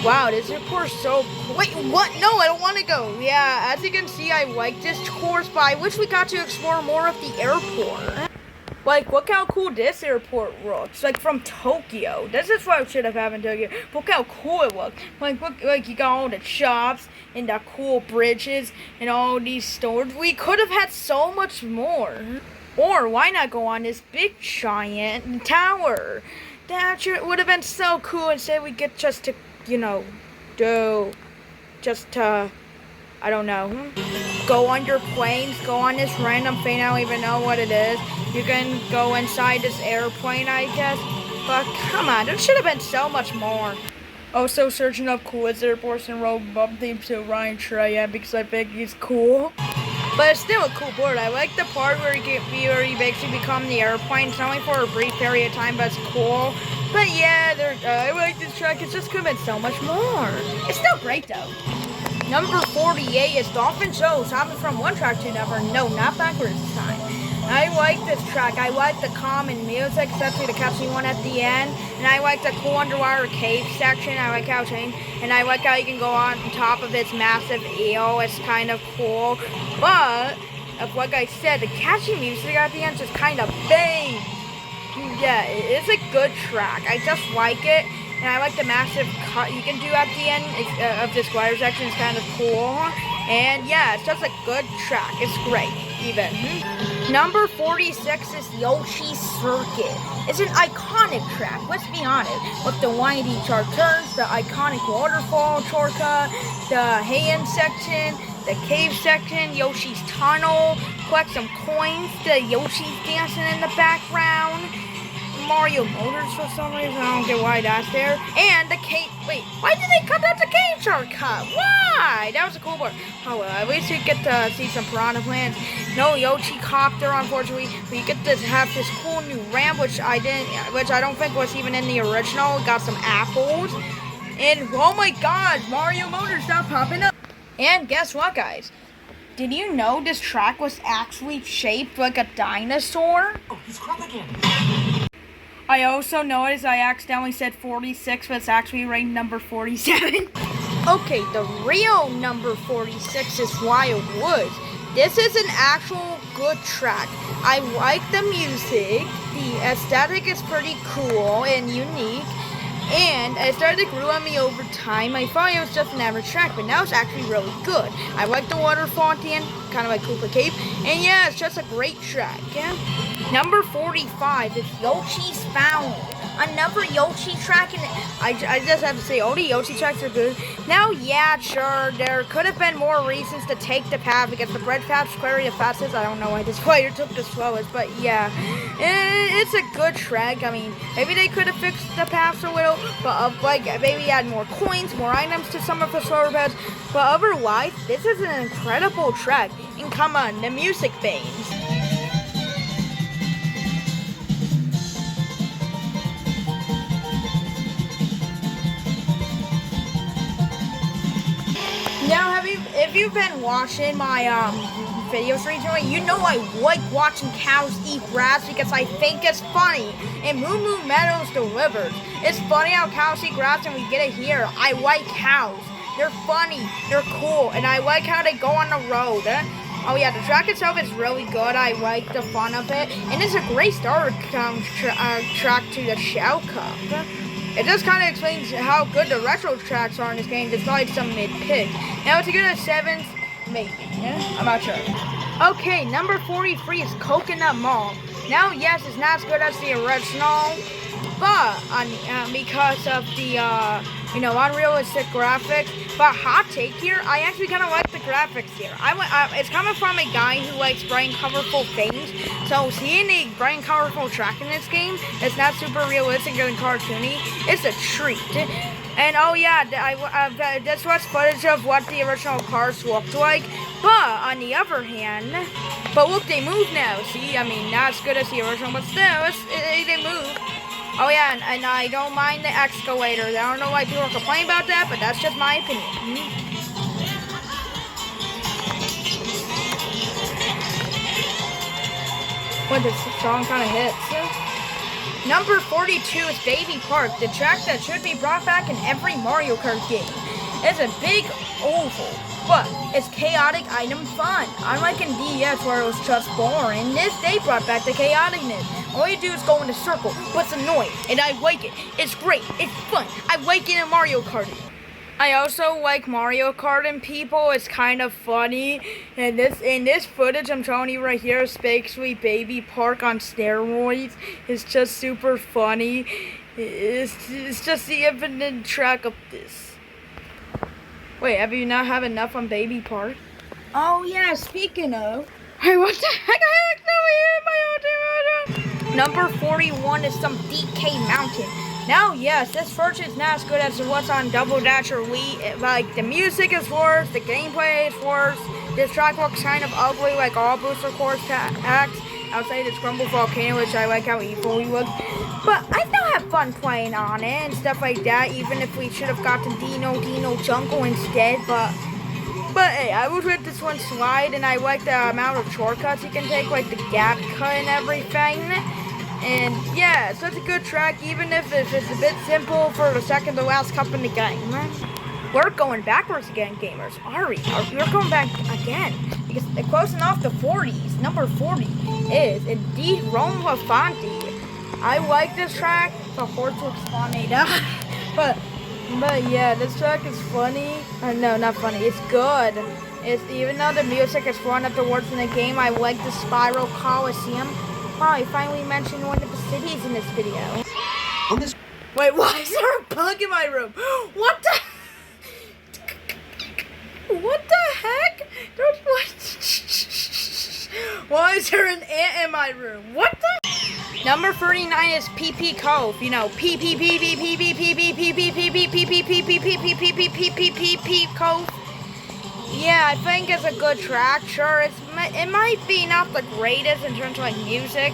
A: Wow, this airport's so... Wait, what? No, I don't want to go. Yeah, as you can see, I like this course, but I wish we got to explore more of the airport. Like, look how cool this airport looks. Like, from Tokyo. This is what I should have had in Tokyo. Look how cool it looks. Like, look, like you got all the shops and the cool bridges and all these stores. We could have had so much more. Or, why not go on this big giant tower? That would have been so cool. Instead, we get just to, I don't know, go on your planes, go on this random thing, I don't even know what it is. You can go inside this airplane, I guess. But come on, there should have been so much more. Also searching up coolest airports and road bump themes to Ryan Trey because I think he's cool. But it's still a cool board. I like the part where you basically become the airplane. It's only for a brief period of time, but it's cool. But yeah, I like this track. It just could have been so much more. It's still great though. Number 48 is Dolphin Shows, hopping from one track to another. No, not backwards this time. I like this track. I like the common music, especially the catchy one at the end. And I like the cool underwater cave section. I like how it changed. And I like how you can go on top of this massive eel. It's kind of cool. But, like I said, the catchy music at the end just kind of bang. Yeah, it's a good track. I just like it. And I like the massive cut you can do at the end of this glider section. It's kind of cool. And yeah, it's just a good track. It's great, even. Number 46 is Yoshi's Circuit. It's an iconic track, let's be honest. With the windy sharp turns, the iconic waterfall shortcut, the hay-in section, the cave section, Yoshi's tunnel, collect some coins, the Yoshi's dancing in the background, Mario Motors for some reason, I don't get why that's there, and the cave, wait, why did they cut out the cave shortcut? Why? That was a cool part. Oh well, at least you get to see some piranha plants. No Yoshi Copter, unfortunately, but you get to have this cool new ramp, which I don't think was even in the original. Got some apples, and oh my god, Mario Motors not popping up. And guess what, guys? Did you know this track was actually shaped like a dinosaur?
B: Oh, he's crap again.
A: I also noticed I accidentally said 46, but it's actually ranked number 47. Okay, the real number 46 is Wild Woods. This is an actual good track. I like the music. The aesthetic is pretty cool and unique. And it started to grow on me over time. I thought it was just an average track, but now it's actually really good. I like the waterfall at the end, kind of like Cooper Cave. And yeah, it's just a great track, yeah? Number 45 is Yoshi's Fountain. another Yoshi track, and I just have to say, all the Yoshi tracks are good. Now, yeah, sure, there could have been more reasons to take the path because the bread path's clearly the fastest. I don't know why this player took the slowest, but yeah, it's a good track. I mean, maybe they could have fixed the paths a little, but like maybe add more coins, more items to some of the slower paths. But otherwise, this is an incredible track. And come on, the music bangs. Now, if you've been watching my videos recently, you know I like watching cows eat grass because I think it's funny. And Moo Moo Meadows delivers. It's funny how cows eat grass and we get it here. I like cows. They're funny, they're cool, and I like how they go on the road. Oh yeah, the track itself is really good. I like the fun of it. And it's a great starter track to the Shell Cup. It just kind of explains how good the retro tracks are in this game, despite some mid-pick. Now, to get a 7th, maybe. Yeah? I'm not sure. Okay, number 43 is Coconut Mall. Now, yes, it's not as good as the original, but because of the unrealistic graphics. But hot take here, I actually kind of like the graphics here. It's coming from a guy who likes bright and colorful things. So seeing a bright and colorful track in this game that's not super realistic and cartoony, it's a treat. And oh yeah, this was footage of what the original cars looked like. But on the other hand, look, they move now. See, I mean, not as good as the original, but still, they move. Oh yeah, and I don't mind the escalators. I don't know why people are complaining about that, but that's just my opinion. When this song kind of hits. Number 42 is Baby Park, the track that should be brought back in every Mario Kart game. It's a big oval, but it's chaotic item fun. Unlike in DS where it was just boring, they brought back the chaoticness. All you do is go in a circle, but it's annoying, and I like it. It's great, it's fun. I like it in Mario Kart. I also like Mario Kart and people. It's kind of funny. And this footage I'm showing you right here is basically Baby Park on steroids. It's just super funny. It's just the infinite track of this. Wait, have you not have enough on Baby Park? Oh yeah, speaking of. Hey, what the heck? Number 41 is some DK Mountain. Now, yes, this version is not as good as what's on Double Dash or Wii. Like, the music is worse, the gameplay is worse. This track looks kind of ugly, like all Booster Course packs. Outside this Grumble Volcano, which I like how evil he looks. But I still have fun playing on it and stuff like that, even if we should have gotten Dino Jungle instead. But hey, I would let this one slide, and I like the amount of shortcuts you can take, like the gap cut and everything. And yeah, it's such a good track, even if it's a bit simple for the second to last cup in the game. We're going backwards again, gamers. We're going back again. Because closing off the 40s, number 40 is indeed Rome Lafanti. I like this track. The horse looks funny. But yeah, this track is funny. No, not funny. It's good. Even though the music is fun at the words in the game, I like the Spiral Coliseum. Wow, I finally mentioned one of the cities in this video. Wait, why is there a bug in my room? What the heck? Why is there an ant in my room? What the? Number 39 is PP Cove. You know, Cove. Yeah, I think it's a good track. Sure, it might be not the greatest in terms of like music,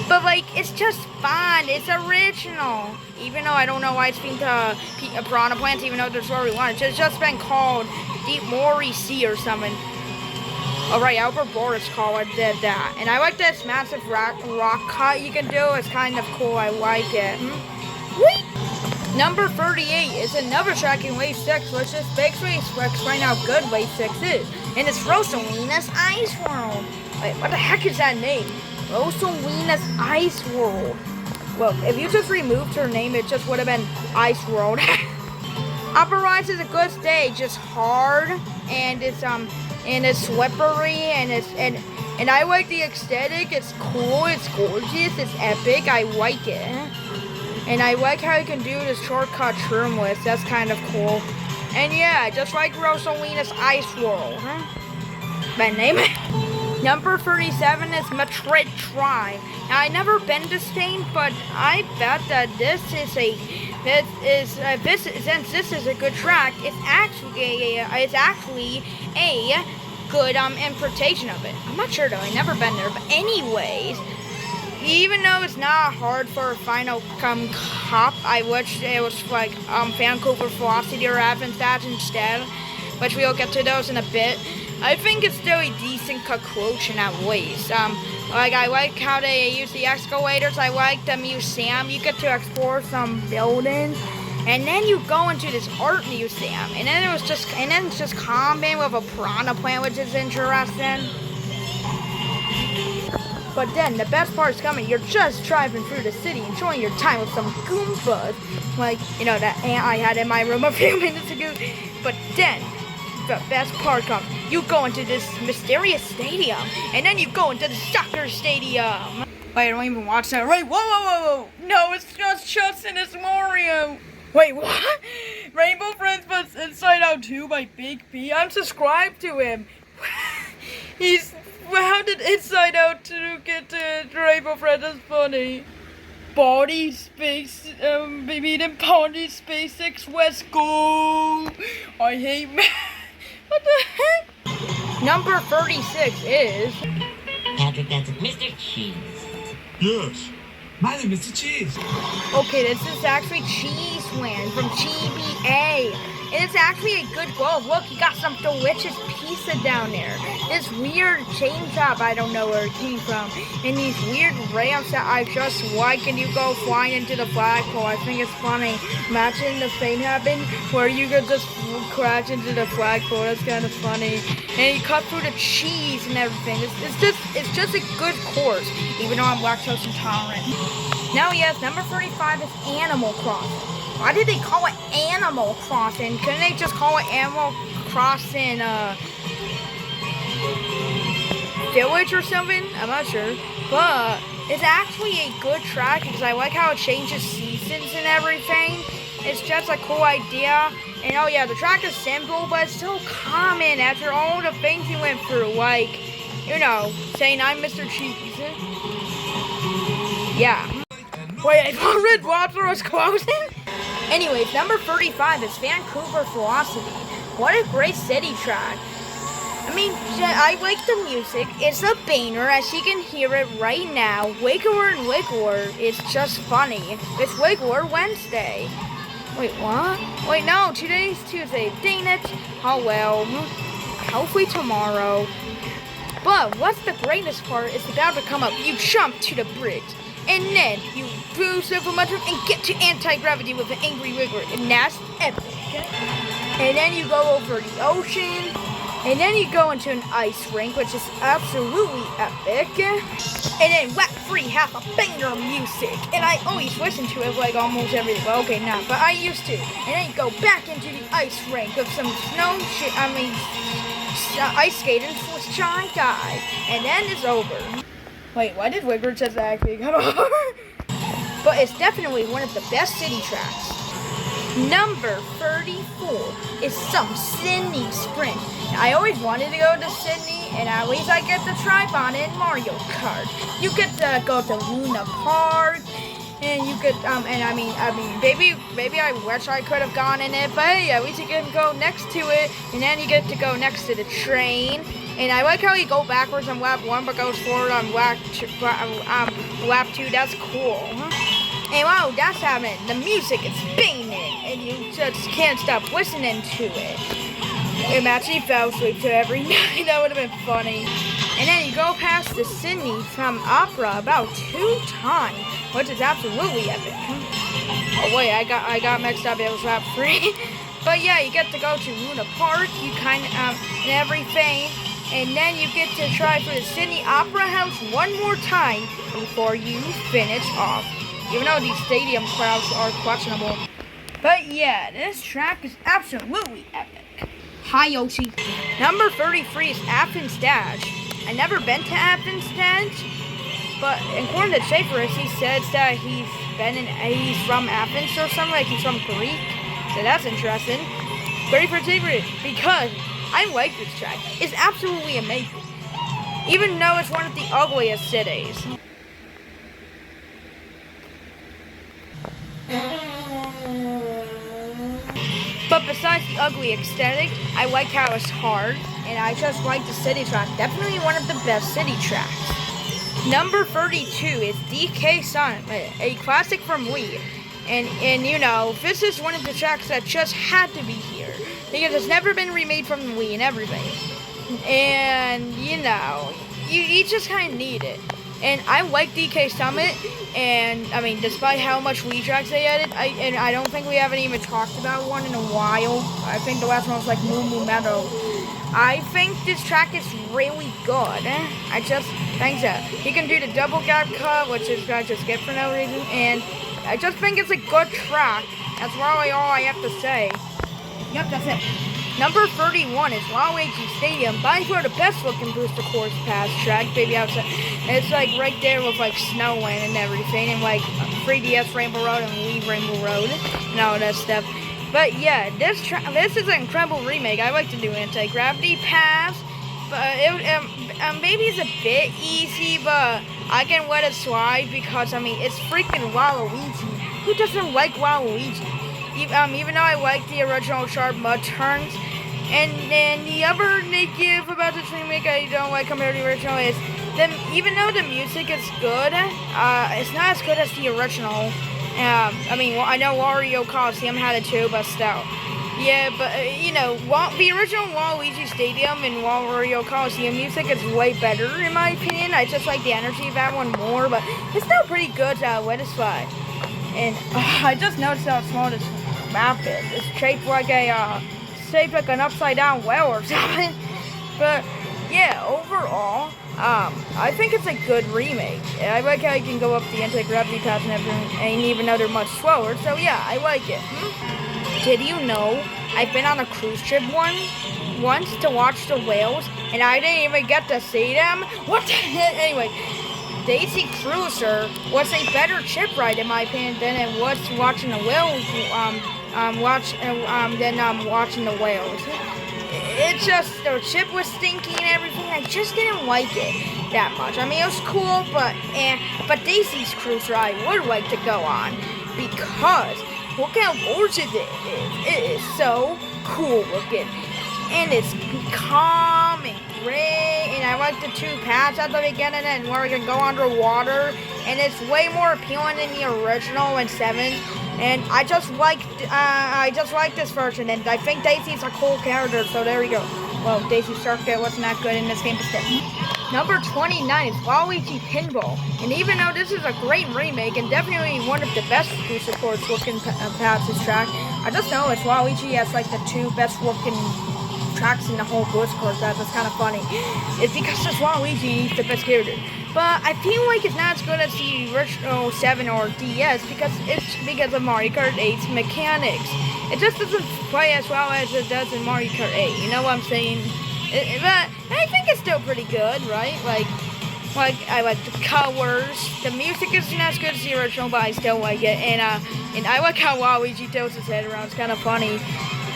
A: but like it's just fun. It's original. Even though I don't know why it's been to Piranha Plants, even though there's where we want it. It's just been called Deep Mori Sea or something. Oh right, Albert Boris called it that. And I like this massive rock cut you can do. It's kind of cool. I like it. Whee! Number 38 is another track in Wave 6, which is basically explain how good Wave 6 is. And it's Rosalina's Ice World. Wait, what the heck is that name? Rosalina's Ice World. Well, if you just removed her name, it just would have been Ice World. Upper Rise is a good stage. It's hard, and it's slippery, and I like the aesthetic. It's cool, it's gorgeous, it's epic. I like it. And I like how you can do this shortcut trim with. That's kind of cool. And yeah, just like Rosalina's Ice World. Bad name. Number 37 is Madrid Drive. Now, I've never been to Spain, but I bet that since this is a good track, it's actually a good interpretation of it. I'm not sure though. I've never been there, but anyways, even though it's not hard for a final cup, I wish it was like Vancouver Velocity or Athens Stats instead, which we'll get to those in a bit. I think it's still a decent conclusion at least. I like how they use the escalators. I like the museum. You get to explore some buildings, and then you go into this art museum, and then it's just combined with a piranha plant, which is interesting. But then the best part is coming. You're just driving through the city, enjoying your time with some Goombas, like that ant I had in my room a few minutes ago. But then the best part comes. You go into this mysterious stadium, and then you go into the soccer stadium. Wait, I don't even watch that. Right? Whoa! No, it's just Justin. It's Mario. Wait, what? Rainbow Friends was Inside Out 2 by Big B. I'm subscribed to him. How did Inside Out 2 get to Rainbow Friends? That's funny. Body Space, baby, then Body SpaceX West Go. I hate what the heck? Number 36 is
F: Patrick, that's Mr. Cheese.
C: Yes. My name is Mr. Cheese.
A: Okay, this is actually Cheeseland from GBA. And it's actually a good glove. Look, you got some delicious pizza down there. This weird chain shop, I don't know where it came from. And these weird ramps that I just like, and you go flying into the flagpole. I think it's funny. Imagine the thing happened where you could just crash into the flagpole. That's kind of funny. And you cut through the cheese and everything. It's just a good course, even though I'm lactose intolerant. Now, yes, number 35 is Animal Crossing. Why did they call it Animal Crossing? Couldn't they just call it Animal Crossing Village or something? I'm not sure. But it's actually a good track because I like how it changes seasons and everything. It's just a cool idea. And oh yeah, the track is simple, but it's still common after all the things you went through. Like, saying I'm Mr. Cheese. Yeah. Wait, I thought Red Lobster was closing? Anyways, number 35 is Vancouver Velocity. What a great city track. I mean, I like the music. It's a banger, as you can hear it right now. Wiggler and Wiggler is just funny. It's Wiggler Wednesday. Wait, what? Wait, no, today's Tuesday. Dang it. Oh well. Hopefully tomorrow. But what's the greatest part is about to come up. You jump to the bridge. And then you boost over momentum and get to anti-gravity with an angry Wiggler. And that's epic. And then you go over the ocean. And then you go into an ice rink, which is absolutely epic. And then Whack Free has a banger of music. And I always listen to it like almost every day. Well, okay, not, but I used to. And then you go back into the ice rink with some ice skating for Shy Guy. And then it's over. Wait, why did Wiggler just actually cut off? But it's definitely one of the best city tracks. Number 34 is some Sydney Sprint. I always wanted to go to Sydney, and at least I get to try on it in Mario Kart. You get to go to Luna Park, and you could, maybe I wish I could have gone in it, but hey, at least you can go next to it, and then you get to go next to the train. And I like how you go backwards on lap 1, but goes forward on lap 2. That's cool. And wow, that's happening. The music is banging, and you just can't stop listening to it. Imagine you fell asleep to every night. That would have been funny. And then you go past the Sydney from Opera about 2 times, which is absolutely epic. Oh wait, I got mixed up. It was lap 3. But yeah, you get to go to Luna Park. You kind of and everything. And then you get to try for the Sydney Opera House one more time before you finish off. Even though these stadium crowds are questionable. But yeah, this track is absolutely epic. Hi Yoshi. Number 33 is Athens Dash. I've never been to Athens Dash, but according to Schaefer, he says that he's Ben and he's from Athens or something, like he's from Greek. So that's interesting. Great for favorite because I like this track. It's absolutely amazing. Even though it's one of the ugliest cities. But besides the ugly aesthetic, I like how it's hard, and I just like the city track. Definitely one of the best city tracks. Number 32 is DK Sun, a classic from Wii. And you know, this is one of the tracks that just had to be here. Because it's never been remade from the Wii and everything. And, you know, you just kind of need it. And I like DK Summit, and I mean, despite how much Wii tracks they added, I don't think we haven't even talked about one in a while. I think the last one was like Moo Moo Meadow. I think this track is really good. I just think so. He can do the double gap cut, which is I just skip for no reason, and I just think it's a good track. That's really all I have to say. Yep, that's it. Number 31 is Waluigi Stadium, by far the best looking booster course pass track, baby outside. And it's like right there with like Snowland and everything, and like 3DS Rainbow Road and Wii Rainbow Road and all that stuff. But yeah, this is an incredible remake. I like to do anti-gravity pass, but maybe it's a bit easy, but I can let it slide because I mean it's freaking Waluigi. Who doesn't like Waluigi? Even though I like the original Sharp Mud Turns. And then the other negative about this remake I don't like compared to the original is even though the music is good, it's not as good as the original. I mean, I know Wario Coliseum had it too, but still. Yeah, but you know, the original Waluigi Stadium and Wario Coliseum music is way better in my opinion. I just like the energy of that one more, but it's still pretty good, so let it slide. And I just noticed how small this map is. It's shaped like an upside down well or something. But yeah, overall, I think it's a good remake. I like how you can go up the anti-gravity path and everything, and even though they're much slower. So yeah, I like it. Did you know I've been on a cruise trip once to watch the whales, and I didn't even get to see them? What the heck? Anyway, Daisy Cruiser was a better ship ride in my opinion than it was watching the whales. Watching the whales. It's just the ship was stinky and everything. I just didn't like it that much. I mean, it was cool, but Daisy's cruise ride I would like to go on because look how gorgeous it is. It is so cool looking, and it's calm and great. And I like the two paths at the beginning and where we can go underwater, and it's way more appealing than the original in 7. And I just like this version, and I think Daisy's a cool character, so there we go. Well, Daisy Circuit wasn't that good in this game, but still. Number 29 is Waluigi Pinball, and even though this is a great remake and definitely one of the best booster course looking paths this track, I just know it's Waluigi has like the two best looking tracks in the whole booster course path. It's kind of funny. It's because it's Waluigi, he's the best character. But I feel like it's not as good as the original 7 or DS because of Mario Kart 8's mechanics. It just doesn't play as well as it does in Mario Kart 8. You know what I'm saying? But I think it's still pretty good, right? Like I like the colors. The music isn't as good as the original, but I still like it. And I like how Waluigi tilts his head around. It's kind of funny.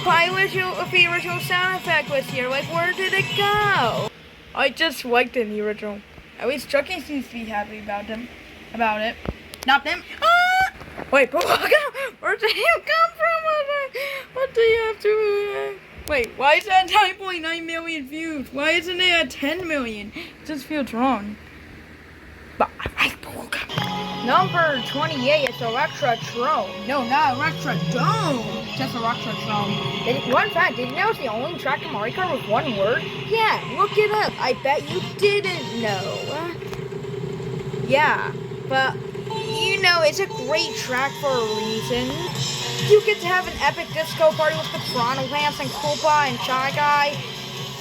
A: But I wish if the original sound effect was here. Like, where did it go? I just liked it in the original. At least Chucky seems to be happy about it. Not them. Ah! Wait, but where did he come from? What do you have to... Wait, why is that 9.9 million views? Why isn't it at 10 million? It just feels wrong. But I like Pokemon. Number 28 is Electrotron. No, not Electrodome. Just Electrotron. One fact, did you know it's the only track in Mario Kart with one word? Yeah, look it up. I bet you didn't know. Yeah, but you know, it's a great track for a reason. You get to have an epic disco party with the Piranha Plants and Koopa and Shy Guy.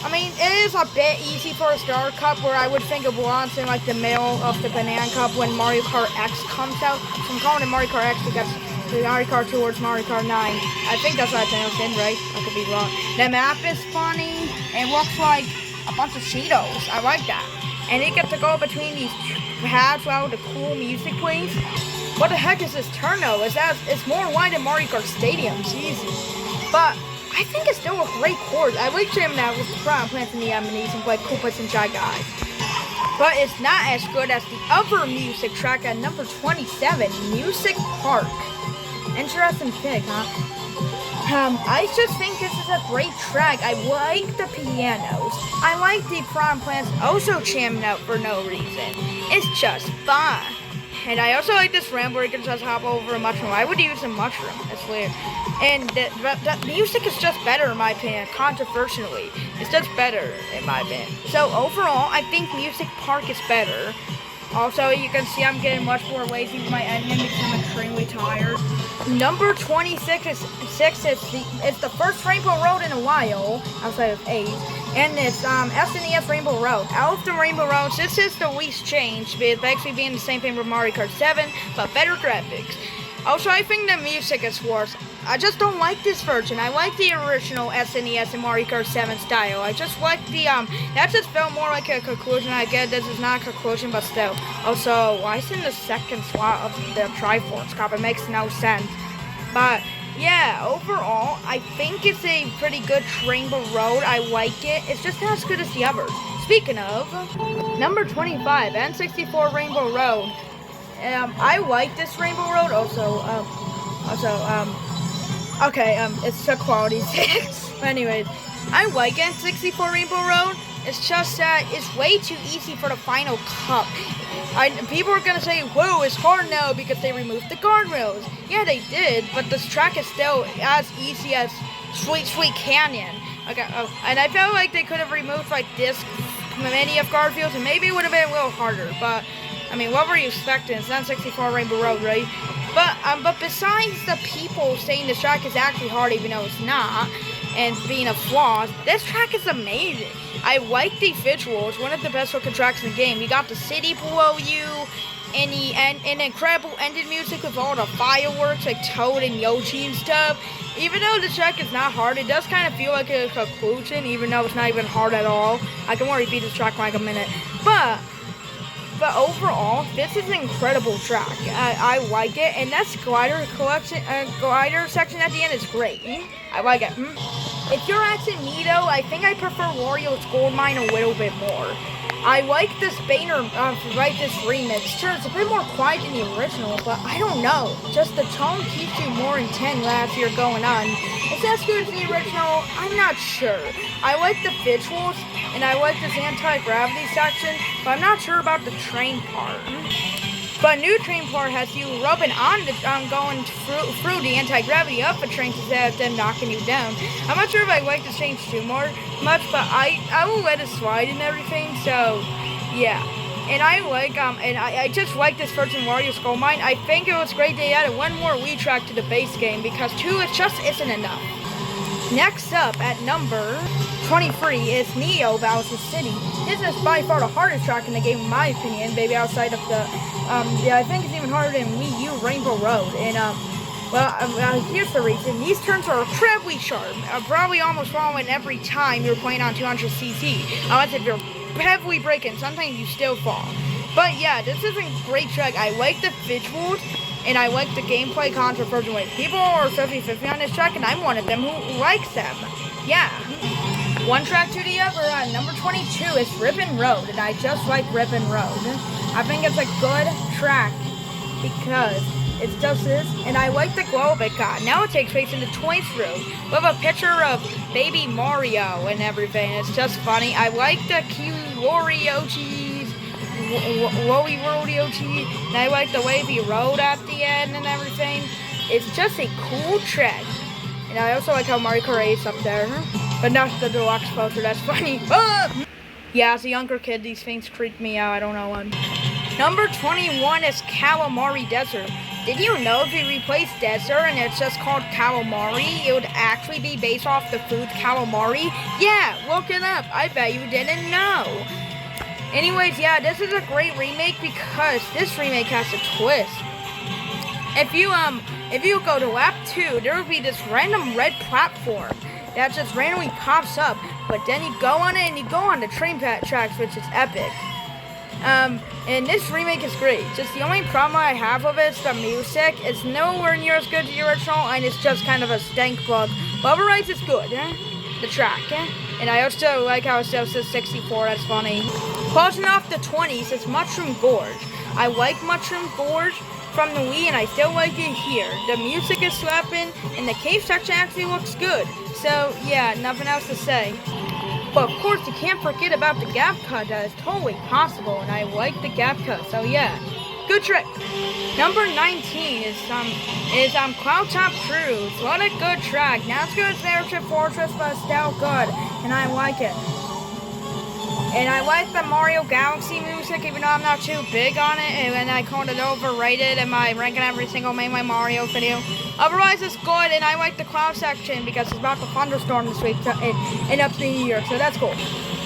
A: I mean, it is a bit easy for a Star Cup where I would think of belongs in like the middle of the Banana Cup when Mario Kart X comes out. So I'm calling it Mario Kart X because the Mario Kart towards Mario Kart 9. I think that's what I pronounced it, right? I could be wrong. The map is funny. It looks like a bunch of Cheetos. I like that. And you get to go between these paths while the cool music plays. What the heck is this turn though? It's more wide than Mario Kart Stadium's easy. But I think it's still a great course. I like jamming out with the front plants and the enemies and like Koopas and Shy Guys. But it's not as good as the other music track at number 27, Music Park. Interesting pick, huh? I just think this is a great track. I like the pianos. I like the prom plants also jamming out for no reason. It's just fun. And I also like this ramp where you can just hop over a mushroom. I would use a mushroom. That's weird. And the music is just better in my opinion, controversially. It's just better in my opinion. So overall, I think Music Park is better. Also, you can see I'm getting much more lazy with my ending because I'm extremely tired. Number 26 is it's the first Rainbow Road in a while, outside of 8. And it's SNES Rainbow Road. Out of the Rainbow Roads, this is the least changed, with actually being the same thing with Mario Kart 7, but better graphics. Also, I think the music is worse. I just don't like this version. I like the original SNES and Mario Kart 7 style. I just like the, that just felt more like a conclusion. I get this is not a conclusion, but still. Also, why is in the second slot of the Triforce Cup? It makes no sense. But, yeah, overall, I think it's a pretty good Rainbow Road. I like it. It's just not as good as the others. Speaking of, number 25, N64 Rainbow Road. I like this Rainbow Road. It's a quality 6. But anyways, I like N64 Rainbow Road. It's just that it's way too easy for the final cup. People are gonna say, whoa, it's hard now because they removed the guardrails. Yeah, they did, but this track is still as easy as Sweet Sweet Canyon. Okay, and I felt like they could have removed like this many of guardrails and maybe it would have been a little harder, but I mean, what were you expecting? It's N64 Rainbow Road, right? But besides the people saying this track is actually hard even though it's not, and being a flaw, this track is amazing. I like the visuals, one of the best looking tracks in the game. You got the city below you, and the incredible ending music with all the fireworks like Toad and Yoshi and stuff. Even though the track is not hard, it does kind of feel like a conclusion, even though it's not even hard at all. I can already beat this track in like a minute. But overall, this is an incredible track. I like it, and that glider section at the end is great. I like it. If you're asking me though, I think I prefer Wario's Gold Mine a little bit more. I like this Banner, this remix. Sure, it's a bit more quiet than the original, but I don't know. Just the tone keeps you more intent last year going on. Is that as good as the original? I'm not sure. I like the visuals, and I like this anti-gravity section, but I'm not sure about the train part. But new train part has you rubbing on the going through the anti-gravity up a train instead of them knocking you down. I'm not sure if I like this change too much, but I will let it slide and everything. So yeah, and I just like this version of Wario's Gold Mine. I think it was great they added one more Wii track to the base game because 2 it just isn't enough. Next up at number 23 is Neo Bowser's City. This is by far the hardest track in the game, in my opinion, baby, outside of the, I think it's even harder than Wii U Rainbow Road. And, here's the reason. These turns are incredibly sharp, probably almost falling every time you're playing on 200cc. Unless if you're heavily braking, sometimes you still fall. But yeah, this is a great track. I like the visuals, and I like the gameplay controversially. People are 50-50 on this track, and I'm one of them who likes them. Yeah. One track to the other, number 22 is Ribbon Road, and I just like Ribbon Road. I think it's a good track because it's just this, and I like the globe it got. Now it takes place in the Toys room with a picture of baby Mario and everything. It's just funny. I like the cute Wariochis, Wowie Wariochi, and I like the wavy road at the end and everything. It's just a cool track. And I also like how Mario Kart 8's up there. But not the Deluxe poster, that's funny. Yeah, as a younger kid, these things creep me out, I don't know why. Number 21 is Calamari Desert. Did you know if you replace desert and it's just called calamari, it would actually be based off the food calamari? Yeah, look it up. I bet you didn't know. Anyways, yeah, this is a great remake because this remake has a twist. If you go to lap 2, there will be this random red platform that just randomly pops up, but then you go on it and you go on the train tracks, which is epic. And this remake is great. Just the only problem I have with it is the music. It's nowhere near as good as the original, and it's just kind of a stank bug. But otherwise, it's good. The track. And I also like how it says 64. That's funny. Closing off the 20s is Mushroom Gorge. I like Mushroom Gorge from the Wii, and I still like it here. The music is slapping, and the cave section actually looks good. So yeah, nothing else to say. But of course, you can't forget about the gap cut. That is totally possible, and I like the gap cut. So yeah, good trick. Number 19 is Cloud Top Cruise. What a good track. Not as good as Airship Fortress, but still good, and I like it. And I like the Mario Galaxy music, even though I'm not too big on it, and I called it overrated in my ranking every single my Mario video. Otherwise, it's good, and I like the cloud section because it's about to thunderstorm this week in up to New York, so that's cool.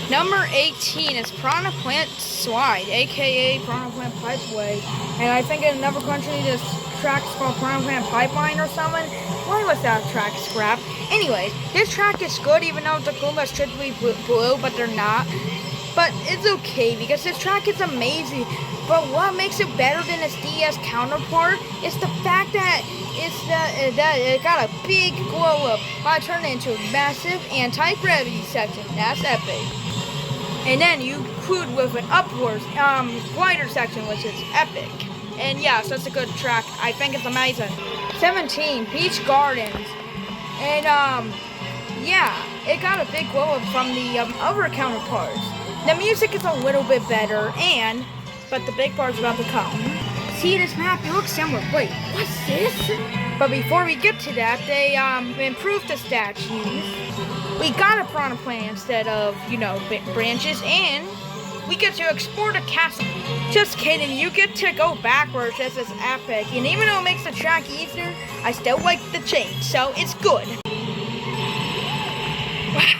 A: Number 18 is Piranha Plant Slide, aka Piranha Plant Pipeway. And I think in another country this track is called Piranha Plant Pipeline or something. Why was that track scrapped? Anyways, this track is good even though the Goombas should be blue, but they're not. But it's okay because this track is amazing. But what makes it better than its DS counterpart is the fact that it got a big glow up by turning into a massive anti-gravity section. That's epic. And then you could with an upwards glider section, which is epic. And yeah, so it's a good track. I think it's amazing. 17, Peach Gardens. And yeah, it got a big glow up from the other counterparts. The music is a little bit better, but the big part's about to come. See this map? It looks similar. Wait, what's this? But before we get to that, they improved the statues. We got a piranha plant instead of, branches, and we get to explore the castle. Just kidding, you get to go backwards. This is epic. And even though it makes the track easier, I still like the change, so it's good.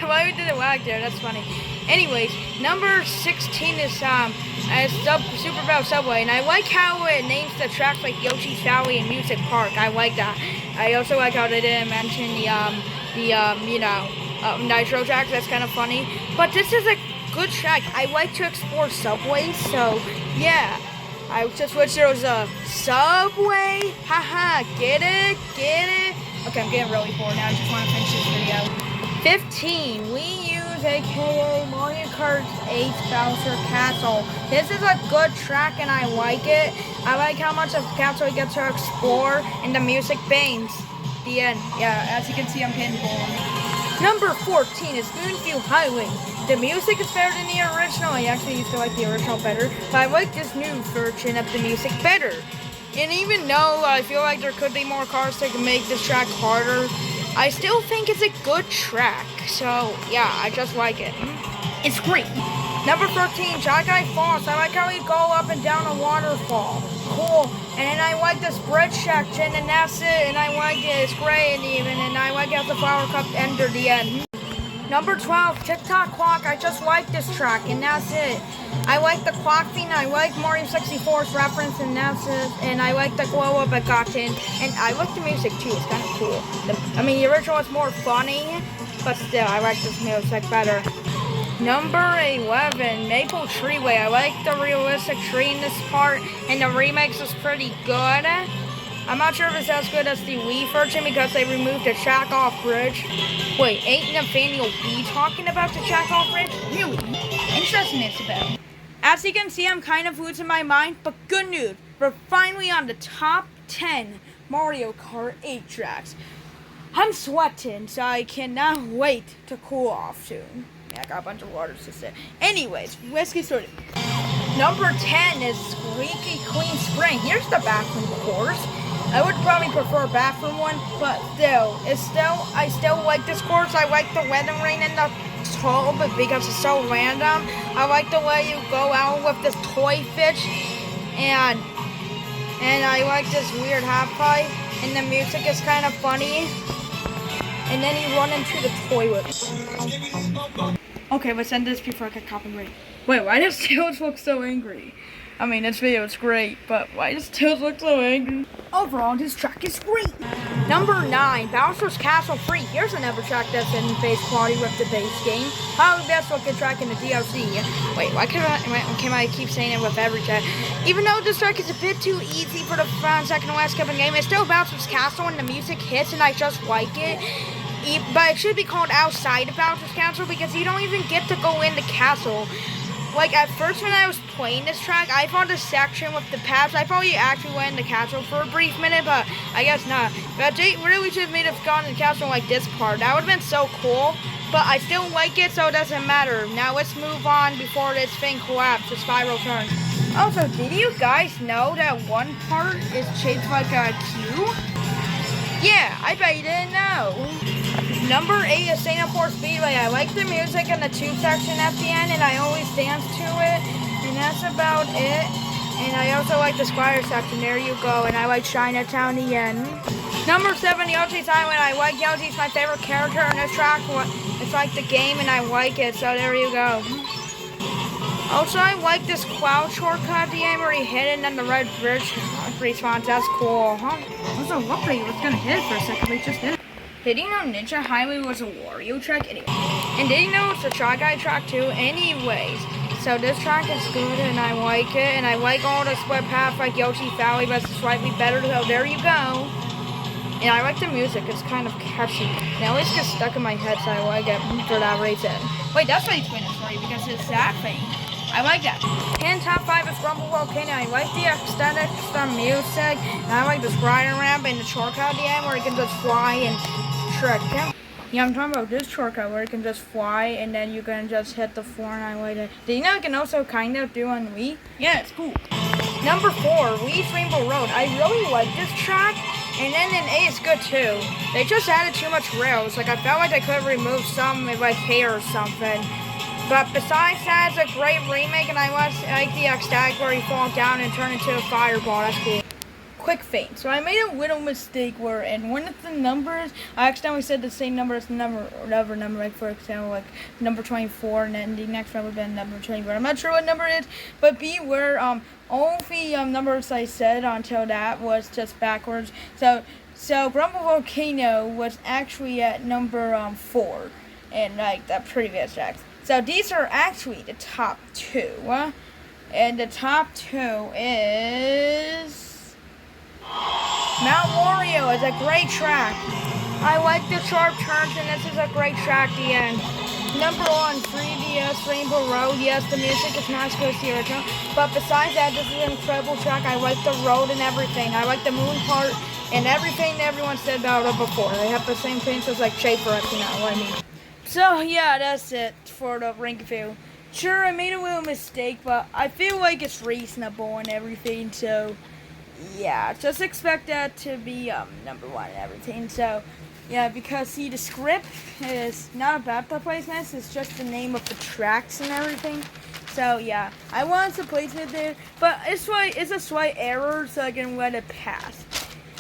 A: Why we did it lag there? That's funny. Anyways, number 16 is Super Bell Subway, and I like how it names the tracks like Yoshi's Valley and Music Park. I like that. I also like how they didn't mention the Nitro track. That's kind of funny. But this is a good track. I like to explore subways, so yeah. I just wish there was a subway. Haha, get it? Okay, I'm getting really bored now. I just want to finish this video. 15, Wii U's aka Mario Kart 8 Bowser Castle. This is a good track and I like it. I like how much of the castle we get to explore and the music bangs. The end. Yeah, as you can see, I'm getting bored. Number 14 is Moonview Highway. The music is better than the original. I actually used to like the original better, but I like this new version of the music better. And even though I feel like there could be more cars that can make this track harder, I still think it's a good track, so yeah, I just like it. It's great. Number 13, Shy Guy Falls. I like how we go up and down a waterfall. Cool. And then I like this bridge section, and that's it. And I like it. It's great, and I like how the flower cup ends at the end. Number 12, TikTok Clock. I just like this track, and that's it. I like the clock thing. I like Mario 64's reference, and that's it. And I like the glow up it got in. And I like the music too. It's kind of cool. The original is more funny, but still, I like this music better. Number 11, Maple Treeway. I like the realistic tree in this part, and the remix is pretty good. I'm not sure if it's as good as the Wii version because they removed the Shack-Off Bridge. Wait, ain't Nathaniel B talking about the Shack-Off Bridge? Really? Interesting, Isabel. As you can see, I'm kind of losing my mind, but good news. We're finally on the top 10 Mario Kart 8 tracks. I'm sweating, so I cannot wait to cool off soon. Yeah, I got a bunch of water to sit. Anyways, let's get started. Number 10 is Squeaky Clean Spring. Here's the bathroom course. I would probably prefer a bathroom one, but I still like this course. I like the wedding ring in the tub because it's so random. I like the way you go out with this toy fish, and I like this weird half pipe, and the music is kind of funny. And then you run into the toilet. Okay, let's end this before I get copyrighted. Wait, why does Tails look so angry? I mean, this video is great, but why does Tails look so angry? Overall, this track is great. Number 9, Bowser's Castle Free. Here's another track that's in base quality with the base game. Probably best looking track in the DLC. Wait, why can I keep saying it with every track? Even though this track is a bit too easy for the second to last couple game, it's still Bowser's Castle and the music hits and I just like it. But it should be called Outside of Bowser's Castle because you don't even get to go in the castle. Like, at first when I was playing this track, I found a section with the paths. I thought you actually went in the castle for a brief minute, but I guess not. But they really should have made it gone in the castle like this part. That would have been so cool, but I still like it, so it doesn't matter. Now let's move on before this thing collapses, the spiral turn. Also, did you guys know that one part is shaped like a Q? Yeah, I bet you didn't know. Number 8 is Singapore Speedway. I like the music and the tube section at the end, and I always dance to it, and that's about it. And I also like the Squire section. There you go. And I like Chinatown the end. Number 7, Yoshi's Island. I like Yoshi's my favorite character in this track. It's like the game, and I like it. So there you go. Also, I like this cloud shortcut at the end where he hit it and then the red bridge respawns. That's cool, huh? Also, lovely. I was gonna hit it for a second, but he just hit it. Did you know Ninja Highway was a Wario track? Anyway. And did you know it's a Try Guy track too? Anyways. So this track is good and I like it. And I like all the split paths like Yoshi Valley, but it's slightly better. So there you go. And I like the music. It's kind of catchy. And it always gets stuck in my head, so I like it for that reason. Wait, that's why he's playing this for you, because it's that thing. I like that. And top 5 is Rumble Volcano. I like the aesthetics, the music, and I like this riding ramp and the shortcut at the end where you can just fly and trick. Yeah, I'm talking about this shortcut where you can just fly and then you can just hit the floor, and I like it. Do you know you can also kind of do on Wii? Yeah, it's cool. Number 4, Wii's Rainbow Road. I really like this track, and then in 8 it's good too. They just added too much rails. Like, I felt like they could have removed some like hair or something. But besides that, it's a great remake, and I like the ecstatic where you fall down and turn into a fireball. That's cool. Quick feint. So I made a little mistake where in one of the numbers, I accidentally said the same number as the other number, like for example, like number 24, and then the next one would have been number 24. I'm not sure what number it is, but beware, all the numbers I said until that was just backwards. So Grumble Volcano was actually at number 4 in like the previous tracks. So these are actually the top 2. And the top 2 is Mount Wario. It's a great track. I like the sharp turns, and this is a great track at the end. Number 1, 3DS Rainbow Road. Yes, the music is not as good as the original, but besides that, this is an incredible track. I like the road and everything. I like the moon part and everything that everyone said about it before. They have the same things as like Schaefer, if you know what I mean. So yeah, that's it for the rank review. Sure, I made a little mistake, but I feel like it's reasonable and everything. So yeah, just expect that to be number 1 and everything. So yeah, because see, the script is not about the placements; it's just the name of the tracks and everything. So yeah, I wanted to place it there, but it's a slight error, so I can let it pass.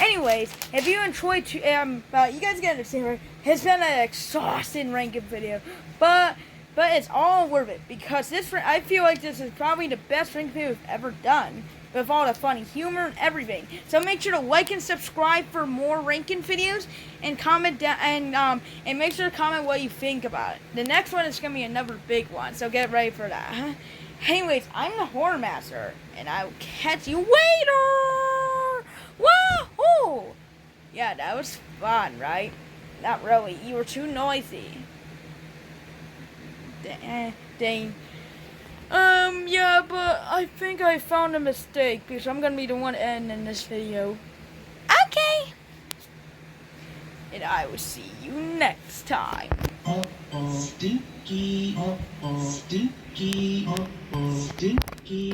A: Anyways, if you enjoyed, you guys gotta understand, right? It's been an exhausting ranking video, but it's all worth it because I feel like this is probably the best ranking video we've ever done with all the funny humor and everything. So make sure to like and subscribe for more ranking videos, and comment down and make sure to comment what you think about it. The next one is gonna be another big one, so get ready for that. Anyways, I'm the Horror Master, and I will catch you later. Woohoo! Yeah, that was fun, right? Not really. You were too noisy. Dang. Yeah, but I think I found a mistake because I'm gonna be the one ending this video. Okay. And I will see you next time.
D: Dinky, Dinky, Dinky.